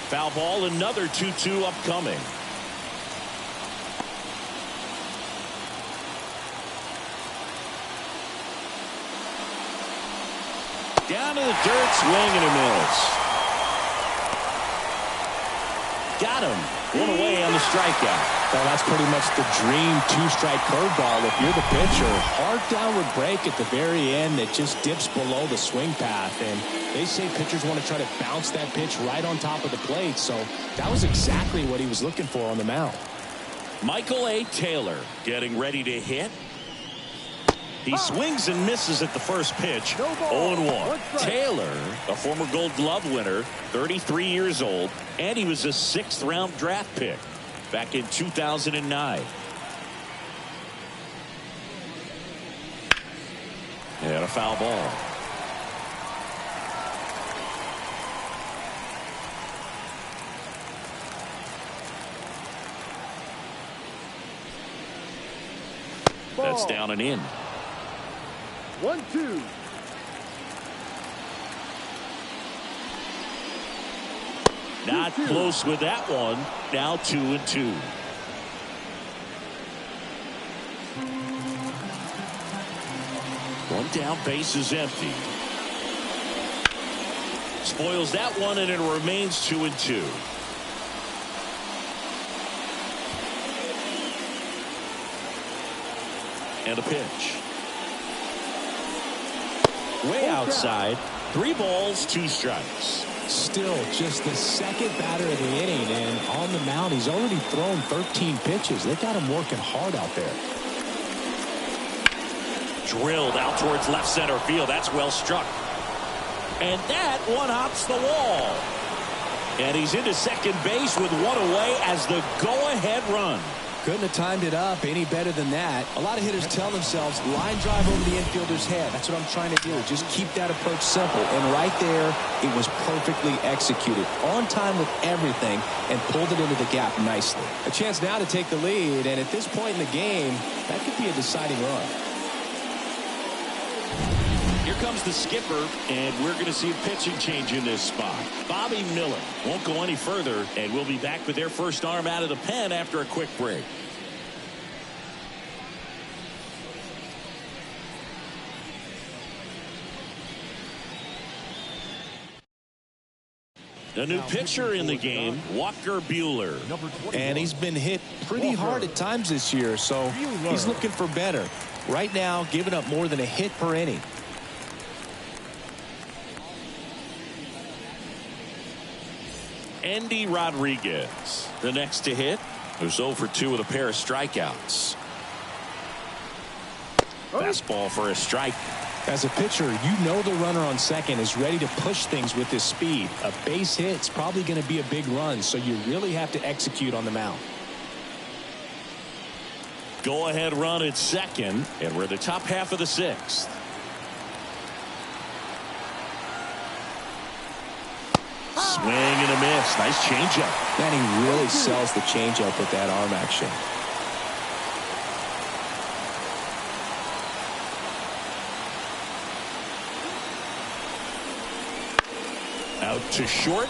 Foul ball, another 2-2 upcoming. Down to the dirt, swing and a miss. Got him. One away on the strikeout. Well, that's pretty much the dream two-strike curveball. If you're the pitcher, hard downward break at the very end that just dips below the swing path. And they say pitchers want to try to bounce that pitch right on top of the plate. So that was exactly what he was looking for on the mound. Michael A. Taylor getting ready to hit. He swings and misses at the first pitch. 0-1. Taylor, a former Gold Glove winner, 33 years old, and he was a 6th-round draft pick back in 2009. And a foul ball. That's down and in. 1-2. Not close with that one. Now 2-2. One down, base is empty. Spoils that one, and it remains 2-2. And a pitch. Way outside. 3 balls, 2 strikes. Still just the second batter of the inning, and on the mound he's already thrown 13 pitches. They got him working hard out there. Drilled out towards left center field. That's well struck. And that one hops the wall. And he's into second base with 1 away as the go-ahead run. Couldn't have timed it up any better than that. A lot of hitters tell themselves line drive over the infielder's head. That's what I'm trying to do. Just keep that approach simple. And right there, it was perfectly executed. On time with everything and pulled it into the gap nicely. A chance now to take the lead. And at this point in the game, that could be a deciding run. Here comes the skipper, and we're going to see a pitching change in this spot. Bobby Miller won't go any further, and we'll be back with their first arm out of the pen after a quick break. A new pitcher in the game, Walker Buehler. And he's been hit pretty hard at times this year, so he's looking for better. Right now, giving up more than a hit per inning. Andy Rodriguez, the next to hit, who's 0 for 2 with a pair of strikeouts. Fastball for a strike. As a pitcher, you know the runner on second is ready to push things with his speed. A base hit's probably going to be a big run, so you really have to execute on the mound. Go-ahead run at second, and we're in the top half of the 6th. Swing and a miss. Nice changeup. And he really sells the changeup with that arm action. Out to short.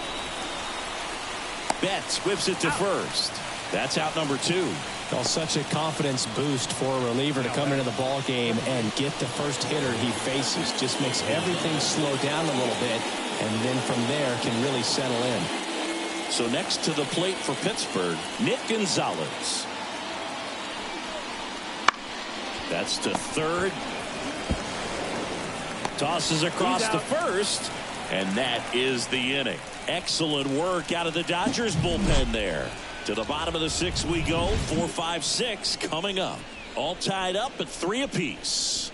Betts whips it to first. That's out number 2. Well, such a confidence boost for a reliever to come into the ball game and get the first hitter he faces. Just makes everything slow down a little bit, and then from there can really settle in. So next to the plate for Pittsburgh, Nick Gonzalez. That's to third. Tosses across to first, and that is the inning. Excellent work out of the Dodgers bullpen there. To the bottom of the sixth we go. 4, 5, 6 coming up. All tied up at 3 apiece.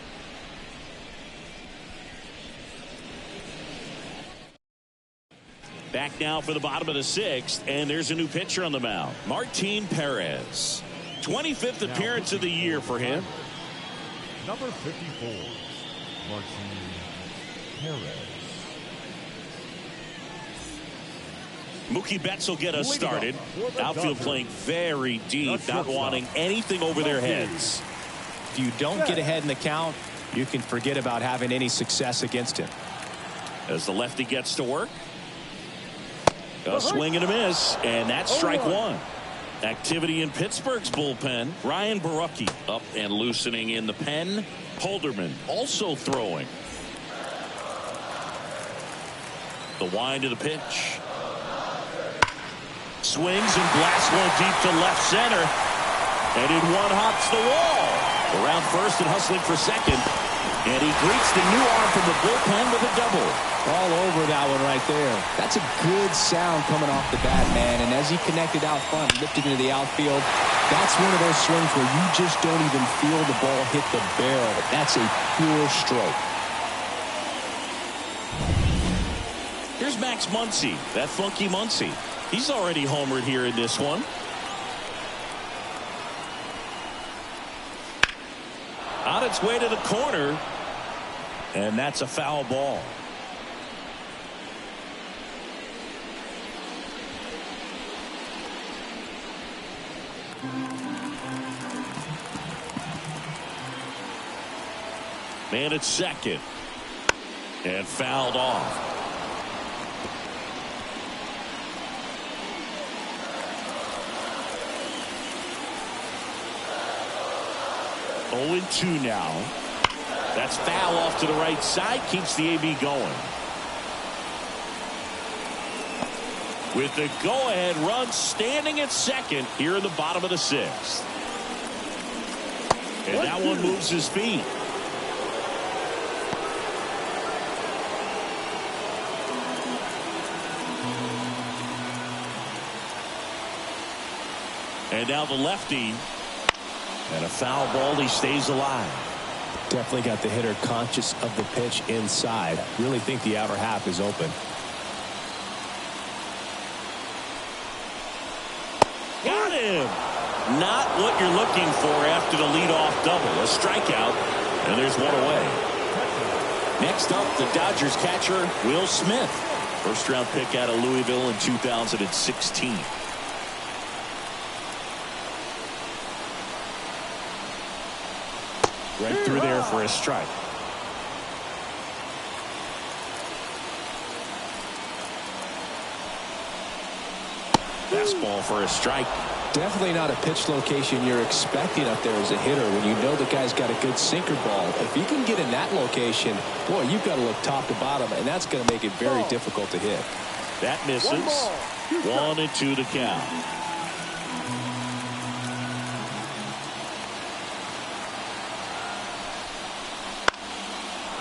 Back now for the bottom of the sixth, and there's a new pitcher on the mound. Martin Perez. 25th appearance of the year for him. Number 54, Martin Perez. Mookie Betts will get us started. Outfield playing very deep, not wanting anything over their heads. If you don't get ahead in the count, you can forget about having any success against him. As the lefty gets to work. A swing and a miss, and that's strike one. Activity in Pittsburgh's bullpen. Ryan Barucki up and loosening in the pen. Holderman also throwing. The wind of the pitch. Swings and blasts one deep to left center. And in one hops the wall. Around first and hustling for second. And he greets the new arm from the bullpen with a double. All over that one right there. That's a good sound coming off the bat, man. And as he connected out front, lifted into the outfield, that's one of those swings where you just don't even feel the ball hit the barrel. That's a pure stroke. Here's Max Muncy, that funky Muncy. He's already homered here in this one. On its way to the corner. And that's a foul ball. Man at second. And fouled off. Oh, 2 now. That's foul off to the right side. Keeps the AB going. With the go-ahead run standing at second here in the bottom of the sixth. And that one moves his feet. And now the lefty. And a foul ball. He stays alive. Definitely got the hitter conscious of the pitch inside. Really think the outer half is open. Got him. Not what you're looking for after the leadoff double. A strikeout. And there's one away. Next up, the Dodgers catcher, Will Smith. First round pick out of Louisville in 2016. Right through there for a strike. Fastball for a strike. Definitely not a pitch location you're expecting up there as a hitter when you know the guy's got a good sinker ball. If you can get in that location, boy, you've got to look top to bottom, and that's going to make it very difficult to hit. That misses. 1-2 to count.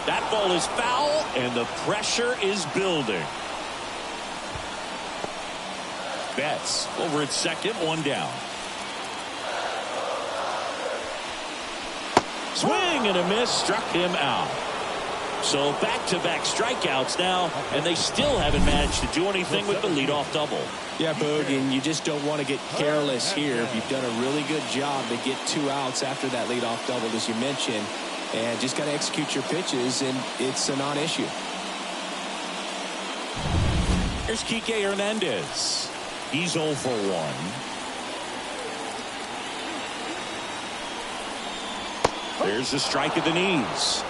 That ball is foul, and the pressure is building. Betts over at second, 1 down. Swing and a miss, struck him out. So back-to-back strikeouts now, and they still haven't managed to do anything with the leadoff double. Yeah, Boog, and you just don't want to get careless here. You've done a really good job to get 2 outs after that leadoff double, as you mentioned, and just got to execute your pitches, and it's a non-issue. Here's Kike Hernandez. He's 0 for 1. There's the strike at the knees.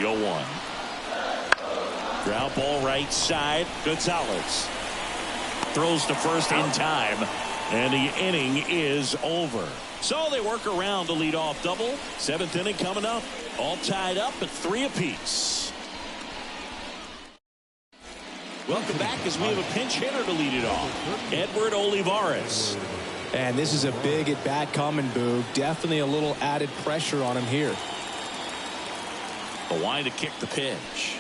0-1. Ground ball right side. Gonzalez throws to first in time, and the inning is over. So they work around the leadoff double. Seventh inning coming up. All tied up at 3 apiece. Welcome back as we have a pinch hitter to lead it off. Edward Olivares. And this is a big at bat coming, Boog. Definitely a little added pressure on him here. The line to kick the pitch.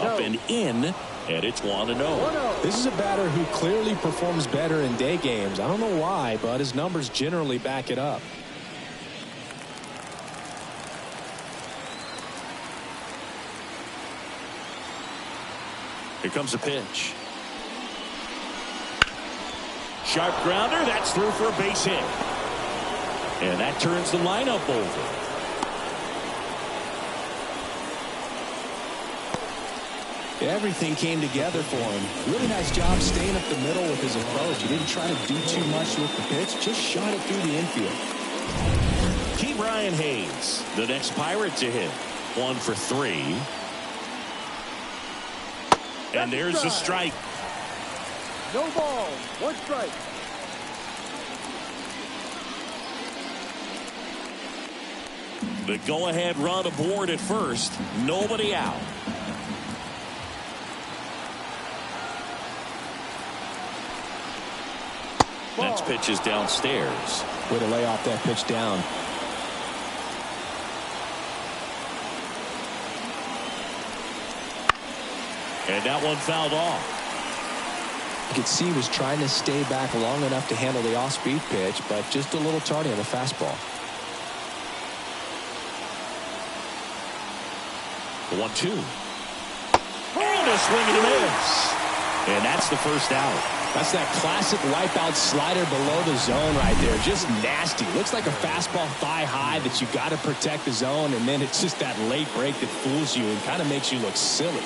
Up and in, and it's 1-0. This is a batter who clearly performs better in day games. I don't know why, but his numbers generally back it up. Here comes the pitch. Sharp grounder. That's through for a base hit. And that turns the lineup over. Everything came together for him. Really nice job staying up the middle with his approach. He didn't try to do too much with the pitch. Just shot it through the infield. Key Brian Hayes, the next Pirate to hit. 1 for 3. And there's the strike. No ball. 1 strike. The go-ahead run aboard at first. Nobody out. Next pitch is downstairs. Way to lay off that pitch down. And that one fouled off. You could see he was trying to stay back long enough to handle the off-speed pitch, but just a little tardy on the fastball. The 1-2. And a swing and a miss. And that's the first out. That's that classic wipeout slider below the zone right there. Just nasty. Looks like a fastball thigh high that you got to protect the zone, and then it's just that late break that fools you and kind of makes you look silly.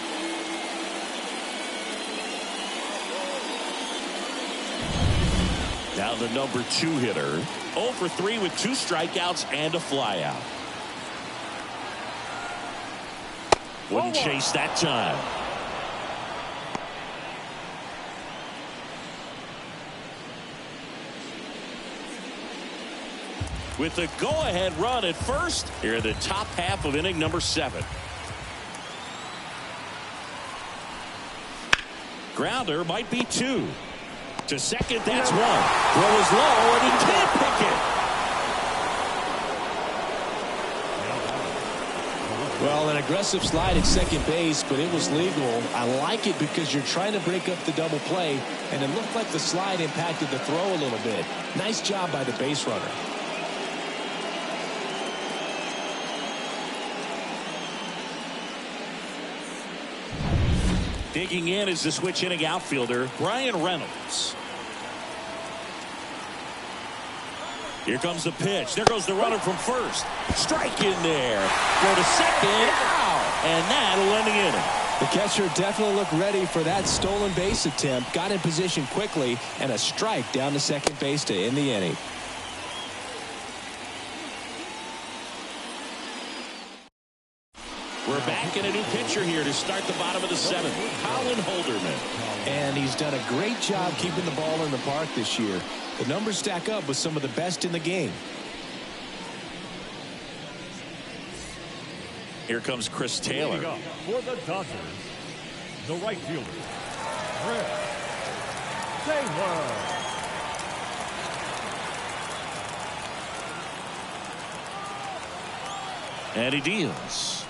Now the number 2 hitter. 0 for 3 with 2 strikeouts and a flyout. Wouldn't chase that time. With the go-ahead run at first, here in the top half of inning number 7. Grounder might be 2. To second, that's 1. Throw is low, and he can't pick it. Well, an aggressive slide at second base, but it was legal. I like it because you're trying to break up the double play, and it looked like the slide impacted the throw a little bit. Nice job by the base runner. Digging in is the switch inning outfielder, Brian Reynolds. Here comes the pitch. There goes the runner from first. Strike in there. Go to second. Ow! And that'll end the inning. The catcher definitely looked ready for that stolen base attempt. Got in position quickly, and a strike down to second base to end the inning. We're back in a new pitcher here to start the bottom of the 7th. Colin Holderman. And he's done a great job keeping the ball in the park this year. The numbers stack up with some of the best in the game. Here comes Chris Taylor. For the Dodgers, the right fielder, Chris Taylor. And he deals.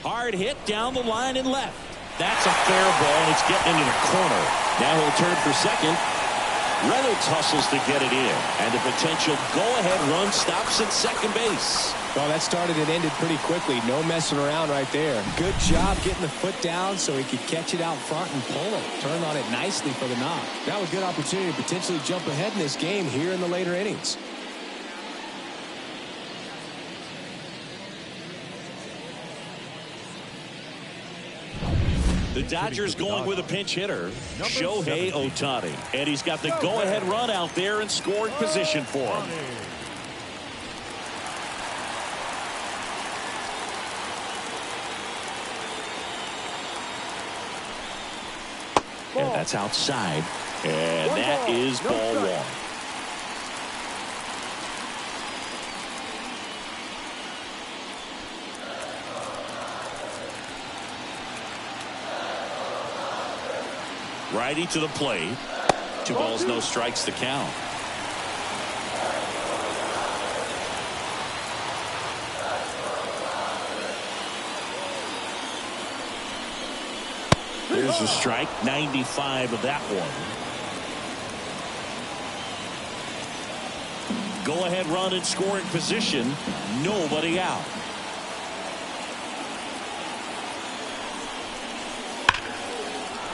Hard hit down the line and left. That's a fair ball, and it's getting into the corner. Now he'll turn for second. Reynolds hustles to get it in, and the potential go-ahead run stops at second base. Well, that started and ended pretty quickly. No messing around right there. Good job getting the foot down so he could catch it out front and pull it. Turned on it nicely for the knock. That was a good opportunity to potentially jump ahead in this game here in the later innings. The Dodgers going with a pinch hitter, Shohei Ohtani. And he's got the go-ahead run out there in scoring position for him. And that's outside. And that is ball one. Righty to the plate. 2 balls, no strikes to count. There's a strike. 95 of that one. Go ahead run in scoring position. Nobody out.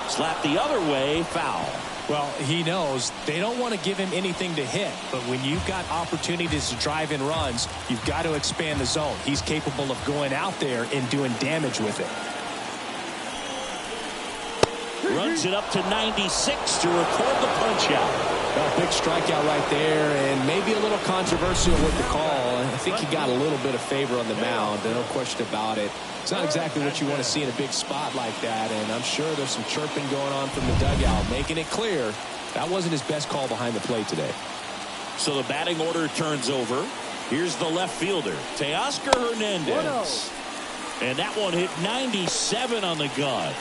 Slap the other way, foul. Well, he knows they don't want to give him anything to hit, but when you've got opportunities to drive in runs, you've got to expand the zone. He's capable of going out there and doing damage with it. Runs it up to 96 to record the punch out. Well, big strikeout right there, and maybe a little controversial with the call. I think he got a little bit of favor on the mound, no question about it. It's not exactly what you want to see in a big spot like that, and I'm sure there's some chirping going on from the dugout, making it clear that wasn't his best call behind the plate today. So the batting order turns over. Here's the left fielder, Teoscar Hernandez. And that one hit 97 on the gun.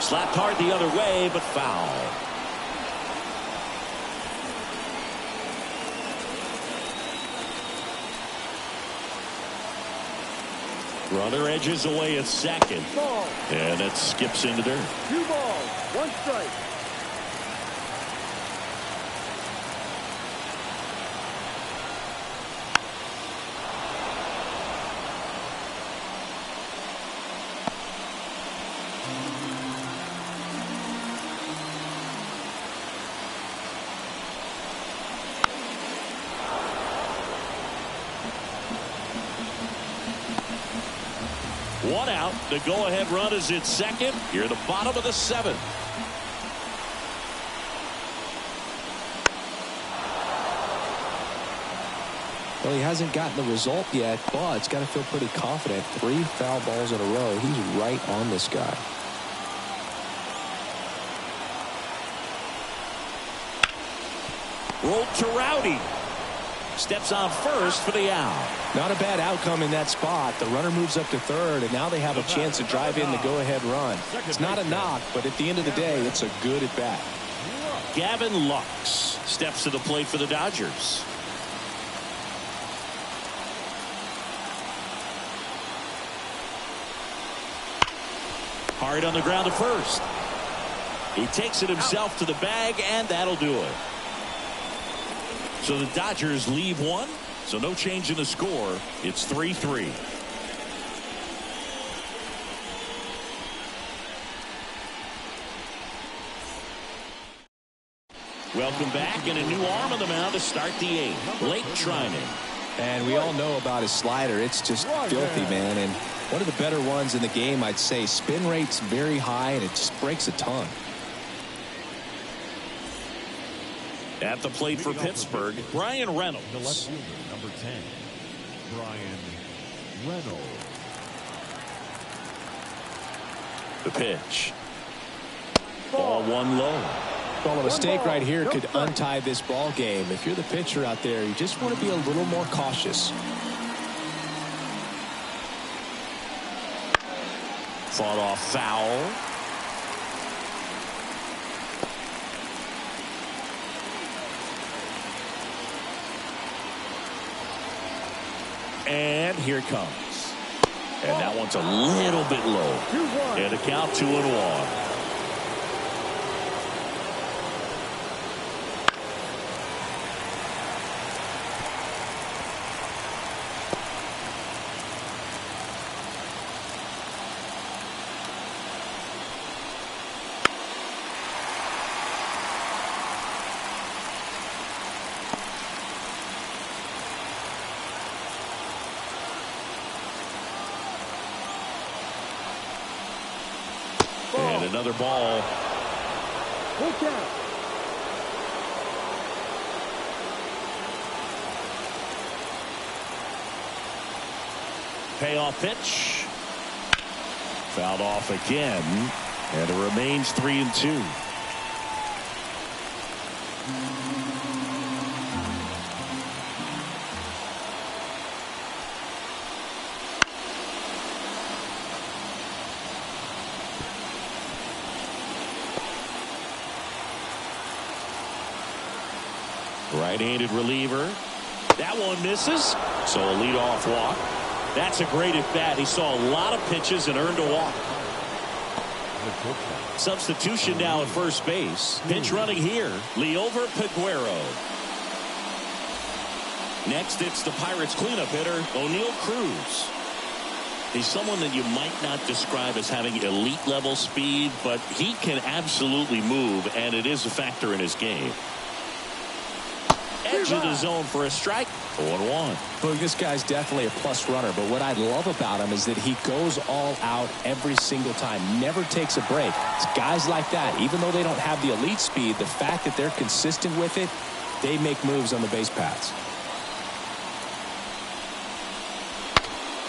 Slapped hard the other way, but foul. Runner edges away at second. Ball. And it skips into dirt. 2 balls, 1 strike. One out. The go-ahead run is at second. Here at the bottom of the 7th. Well, he hasn't gotten the result yet, but it's got to feel pretty confident. 3 foul balls in a row. He's right on this guy. Rolled to Rowdy. Steps on first for the out. Not a bad outcome in that spot. The runner moves up to third, and now they have a chance to drive in the go-ahead run. It's not a knock, but at the end of the day, it's a good at-bat. Gavin Lux steps to the plate for the Dodgers. Hard on the ground to first. He takes it himself to the bag, and that'll do it. So the Dodgers leave one. So no change in the score. It's 3-3. Welcome back, and a new arm on the mound to start the 8th. Blake Trinan. And we all know about his slider. It's just filthy, man. And one of the better ones in the game, I'd say. Spin rate's very high, and it just breaks a ton. At the plate for Pittsburgh, Brian Reynolds. The left fielder, number 10, Brian Reynolds. The pitch. Ball one low. Well, a mistake right here could untie this ball game. If you're the pitcher out there, you just want to be a little more cautious. Fought off foul. And here it comes. And that one's a little bit low. And a count 2-1. Ball. And another ball. Full count. Payoff pitch. Fouled off again. And it remains 3-2. Right-handed reliever. That one misses. So a leadoff walk. That's a great at bat. He saw a lot of pitches and earned a walk. Substitution now at first base. Pinch running here. Liover Peguero. Next, it's the Pirates cleanup hitter, O'Neal Cruz. He's someone that you might not describe as having elite level speed, but he can absolutely move, and it is a factor in his game. Edge of the zone for a strike. 0-1. Look, this guy's definitely a plus runner, but what I love about him is that he goes all out every single time, never takes a break. It's guys like that, even though they don't have the elite speed, the fact that they're consistent with it, they make moves on the base paths.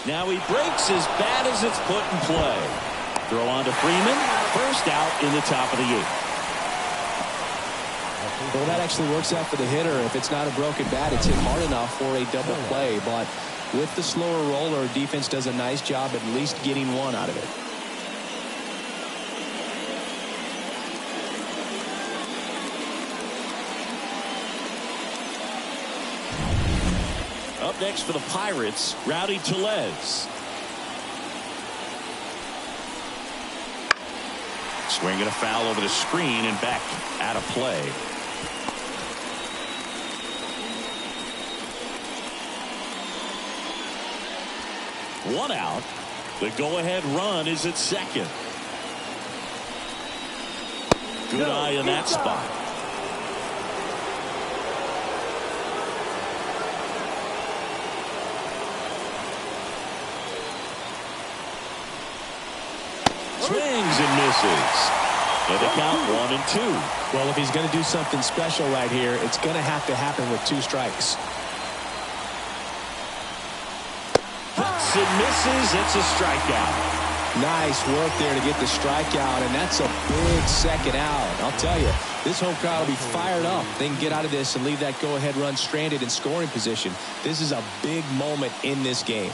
Now he breaks as bad as it's put in play. Throw on to Freeman. First out in the top of the 8th. Well, that actually works out for the hitter. If it's not a broken bat, it's hit hard enough for a double play. But with the slower roller, defense does a nice job at least getting one out of it. Up next for the Pirates, Rowdy Tellez. Swinging a foul over the screen and back out of play. One out. The go-ahead run is at second. Good eye in that spot. Swings and misses. And the count 1-2. Well, if he's going to do something special right here, it's going to have to happen with 2 strikes. Hits and misses. It's a strikeout. Nice work there to get the strikeout, and that's a big second out. I'll tell you, this home crowd will be fired up. They can get out of this and leave that go-ahead run stranded in scoring position. This is a big moment in this game.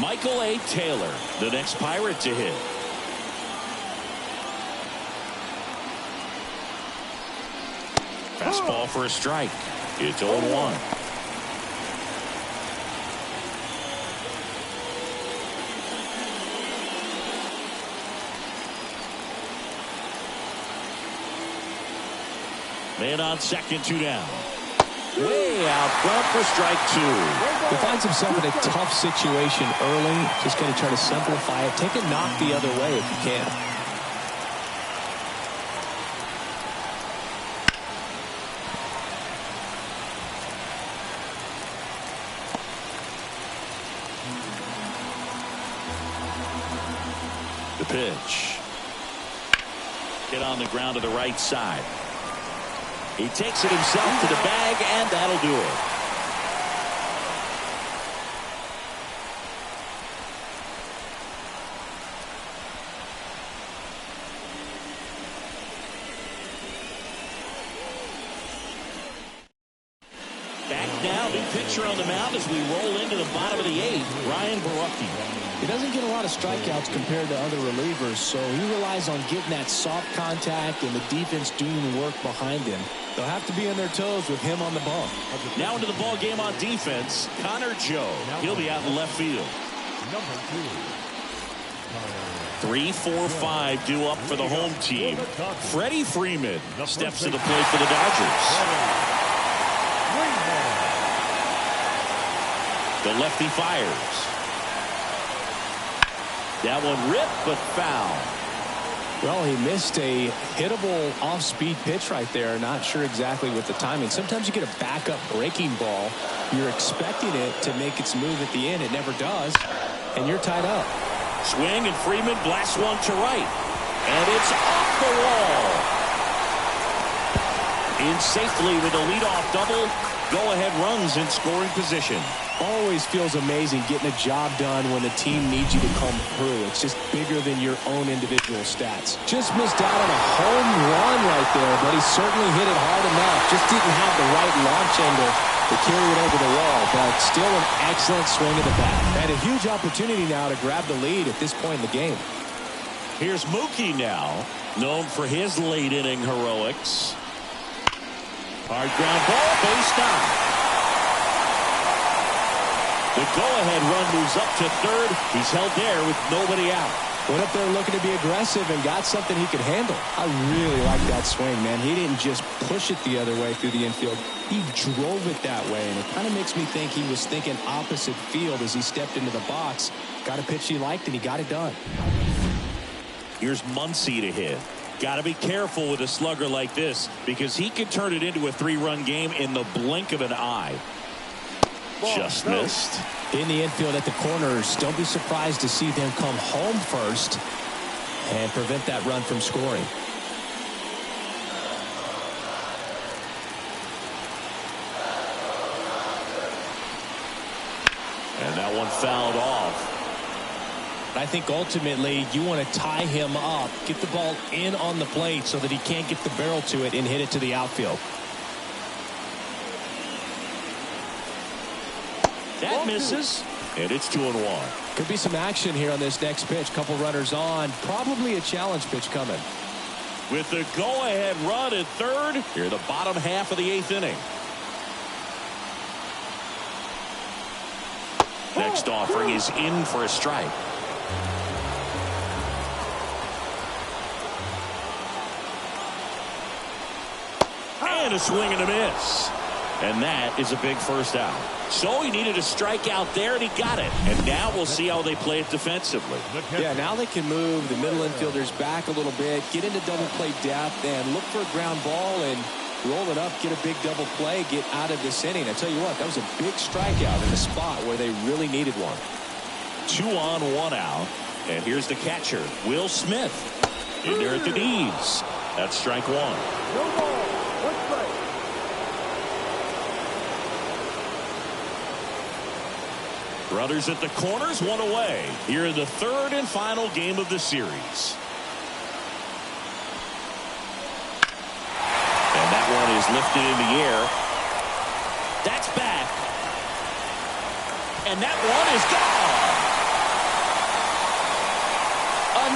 Michael A. Taylor, the next Pirate to hit. Fastball for a strike. It's 0-1. Man on second, 2 down. Way out front for strike 2. He finds himself in a tough situation early. Just going to try to simplify it. Take a knock the other way if you can. The pitch. Get on the ground to the right side. He takes it himself to the bag, and that'll do it. Back now, new pitcher on the mound as we roll into the bottom of the 8th, Ryan Borucki. He doesn't get a lot of strikeouts compared to other relievers, so he relies on getting that soft contact and the defense doing work behind him. They'll have to be on their toes with him on the bump. Now into the ball game on defense, Connor Joe. He'll be out in left field. 3-4-5 due up for the home team. Freddie Freeman steps to the plate for the Dodgers. The lefty fires. That one ripped, but foul. Well, he missed a hittable off-speed pitch right there. Not sure exactly with the timing. Sometimes you get a backup breaking ball. You're expecting it to make its move at the end. It never does, and you're tied up. Swing, and Freeman blasts one to right. And it's off the wall. in safely with a leadoff double. Go-ahead runs in scoring position. Always feels amazing getting a job done when the team needs you to come through. It's just bigger than your own individual stats. Just missed out on a home run right there, but he certainly hit it hard enough. Just didn't have the right launch angle to carry it over the wall, but still an excellent swing of the bat. And a huge opportunity now to grab the lead at this point in the game. Here's Mookie now, known for his late inning heroics. Hard ground ball, base down. The go-ahead run moves up to third. He's held there with nobody out. Went up there looking to be aggressive and got something he could handle. I really like that swing, man. He didn't just push it the other way through the infield. He drove it that way, and it kind of makes me think he was thinking opposite field as he stepped into the box. Got a pitch he liked, and he got it done. Here's Muncy to hit. Got to be careful with a slugger like this because he could turn it into a 3-run game in the blink of an eye. Just missed. In the infield at the corners, don't be surprised to see them come home first and prevent that run from scoring. And that one fouled off. I think ultimately you want to tie him up, get the ball in on the plate so that he can't get the barrel to it and hit it to the outfield. That misses, and it's 2-1. Could be some action here on this next pitch. Couple runners on, probably a challenge pitch coming. With the go-ahead run at third, here the bottom half of the 8th inning. Next offering is in for a strike. And a swing and a miss. And that is a big first out. So he needed a strikeout there, and he got it. And now we'll see how they play it defensively. Yeah, now they can move the middle infielders back a little bit, get into double play depth, and look for a ground ball and roll it up, get a big double play, get out of this inning. I tell you what, that was a big strikeout in a spot where they really needed one. 2 on, 1 out. And here's the catcher, Will Smith. In there at the knees. That's strike 1. No ball. 1 strike. Runners at the corners, 1 away. Here in the 3rd and final game of the series. And that one is lifted in the air. That's back. And that one is gone.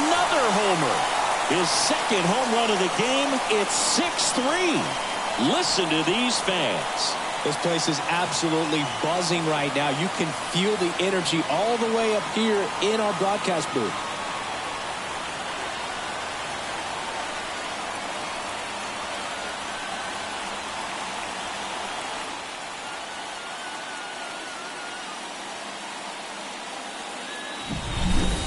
Another homer. His 2nd home run of the game. It's 6-3. Listen to these fans. This place is absolutely buzzing right now. You can feel the energy all the way up here in our broadcast booth.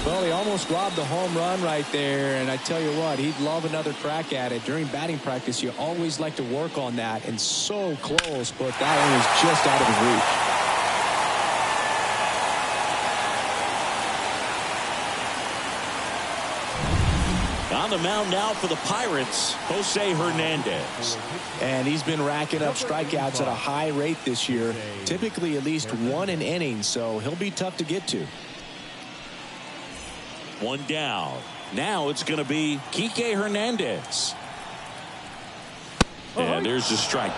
Well, he almost robbed the home run right there, and I tell you what, he'd love another crack at it. During batting practice, you always like to work on that, and so close, but that one was just out of his reach. On the mound now for the Pirates, Jose Hernandez. And he's been racking up strikeouts at a high rate this year, typically at least 1 an inning, so he'll be tough to get to. 1 down. Now it's going to be Kike Hernandez. And there's the strike.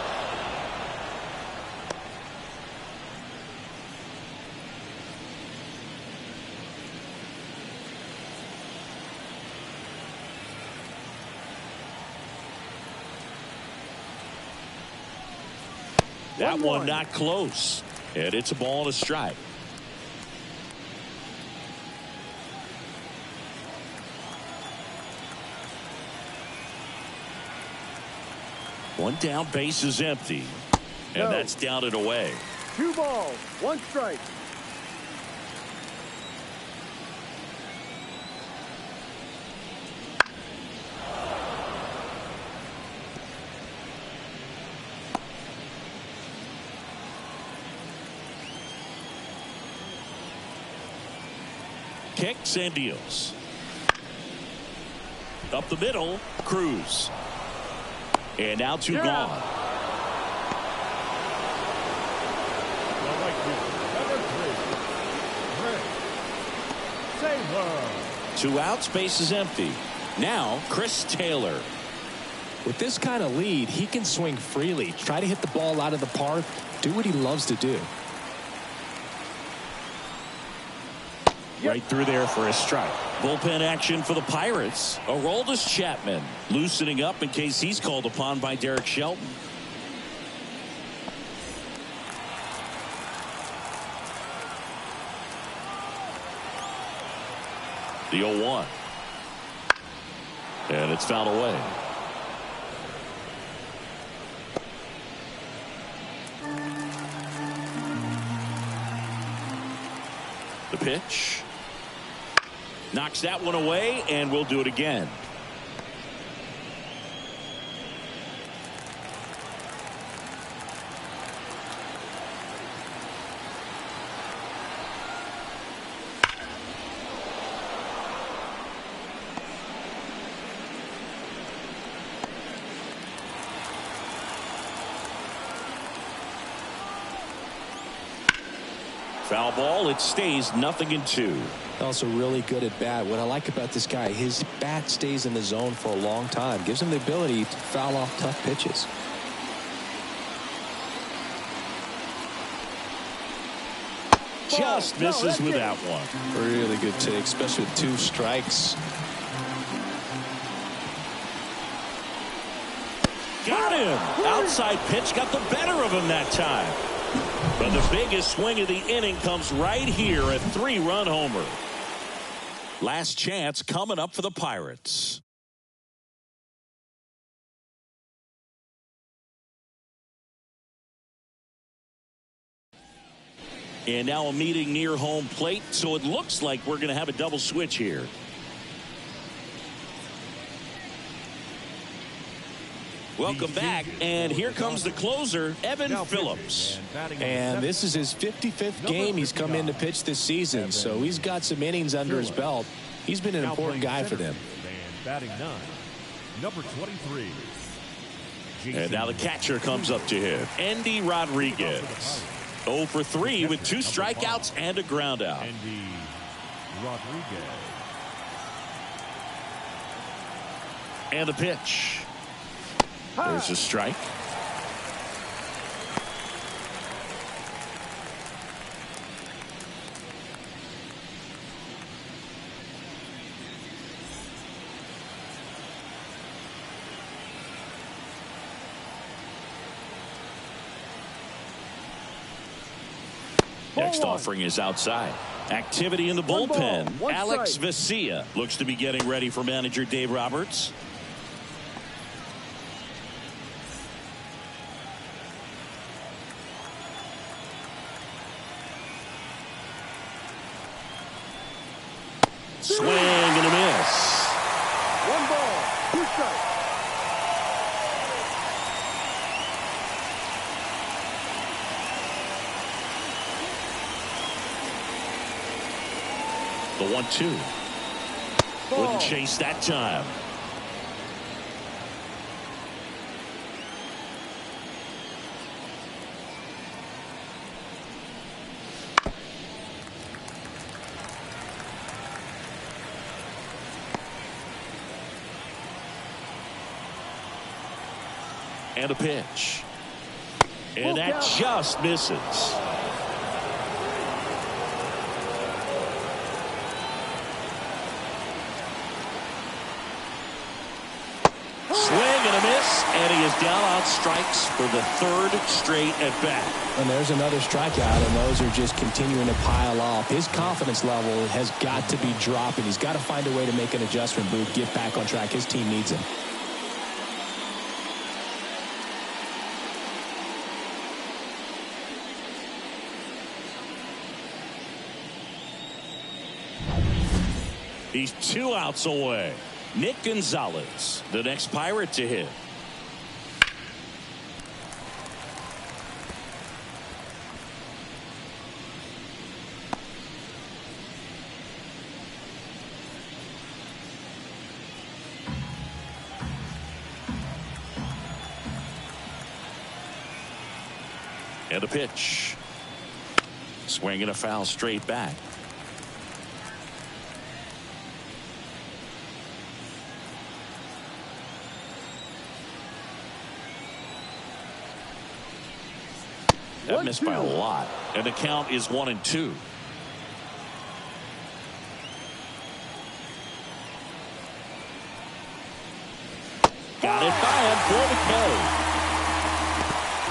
That one not close. And it's a ball and a strike. One down, base is empty. And that's down and away. 2 balls, 1 strike. Kicks and deals. Up the middle, Cruz. And now 2 You're gone. out. The right fielder, number 3, Rick Saber. 2 outs, base is empty. Now Chris Taylor. With this kind of lead, he can swing freely, try to hit the ball out of the park, do what he loves to do. Right through there for a strike. Bullpen action for the Pirates. Aroldis Chapman loosening up in case he's called upon by Derek Shelton. The 0-1. And it's fouled away. The pitch. Knocks that one away, and we'll do it again. Foul ball. It stays 0-2. Also really good at bat. What I like about this guy, his bat stays in the zone for a long time. Gives him the ability to foul off tough pitches. Just misses with that one. Really good take, especially with 2 strikes. Got him. Outside pitch got the better of him that time. But the biggest swing of the inning comes right here, a 3-run homer. Last chance coming up for the Pirates. And now a meeting near home plate, so it looks like we're going to have a double switch here. Welcome back, and here comes the closer, Evan Phillips. And this is his 55th game he's come in to pitch this season, so he's got some innings under his belt. He's been an important guy for them. And batting 9, number 23. And now the catcher comes up to him, Andy Rodriguez. 0 for 3 with 2 strikeouts and a ground out. Andy Rodriguez. And the pitch. There's a strike. Next offering is outside. Activity in the bullpen. Alex Vesia looks to be getting ready for manager Dave Roberts. Swing and a miss. 1 ball, 2 strikes. The 1-2. Wouldn't chase that time. And a pitch. And that just misses. Swing and a miss, and he is down on strikes for the 3rd straight at bat. And there's another strikeout, and those are just continuing to pile up. His confidence level has got to be dropping. He's got to find a way to make an adjustment, Booth, get back on track. His team needs him. He's 2 outs away. Nick Gonzalez, the next Pirate to hit. And the pitch. Swing and a foul straight back. That missed by a lot. And the count is 1-2. Got it by him for the K.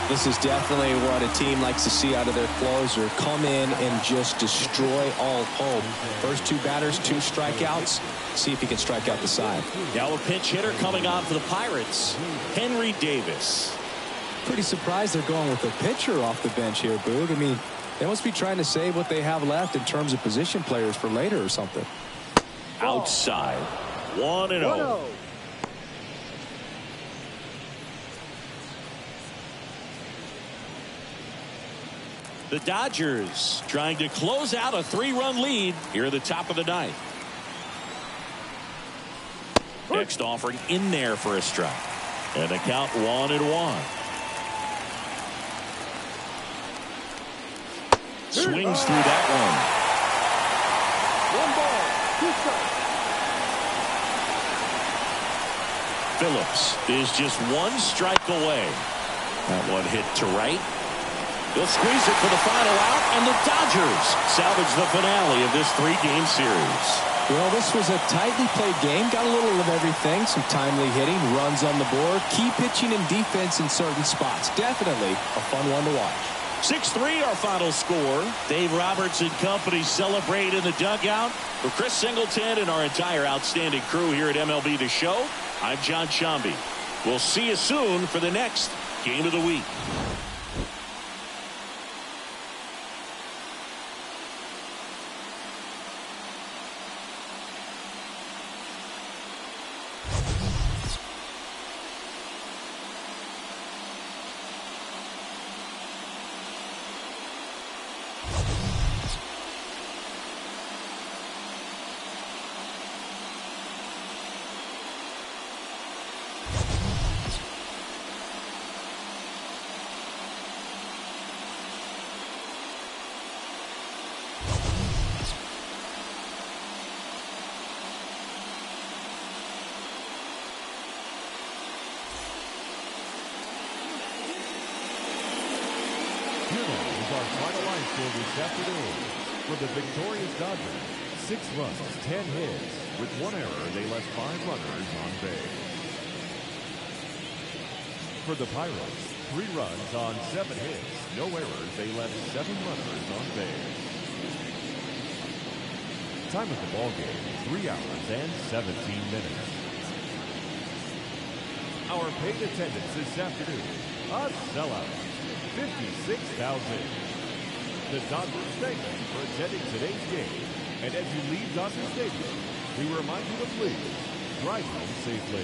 This is definitely what a team likes to see out of their closer. Come in and just destroy all hope. First two batters, 2 strikeouts. See if he can strike out the side. Now a pinch hitter coming on for the Pirates, Henry Davis. Pretty surprised they're going with a pitcher off the bench here, Boog. I mean, they must be trying to save what they have left in terms of position players for later or something. Outside. 1-0. The Dodgers trying to close out a 3-run lead here at the top of the ninth. Next offering in there for a strike. And the count 1-1. Swings through that one. 1 ball, 2 strikes. Phillips is just 1 strike away. That one hit to right. They'll squeeze it for the final out, and the Dodgers salvage the finale of this 3-game series. Well, this was a tightly played game. Got a little of everything. Some timely hitting, runs on the board, key pitching and defense in certain spots. Definitely a fun one to watch. 6-3 our final score. Dave Roberts and company celebrate in the dugout. For Chris Singleton and our entire outstanding crew here at MLB The Show, I'm John Shambi. We'll see you soon for the next Game of the Week. This afternoon for the victorious Dodgers, 6 runs, 10 hits. With 1 error, they left 5 runners on base. For the Pirates, 3 runs on 7 hits. No errors, they left 7 runners on base. Time of the ball game, 3 hours and 17 minutes. Our paid attendance this afternoon, a sellout, 56,000. The Dodgers thank you for attending today's game. And as you leave Dodger Stadium, we remind you to please drive home safely.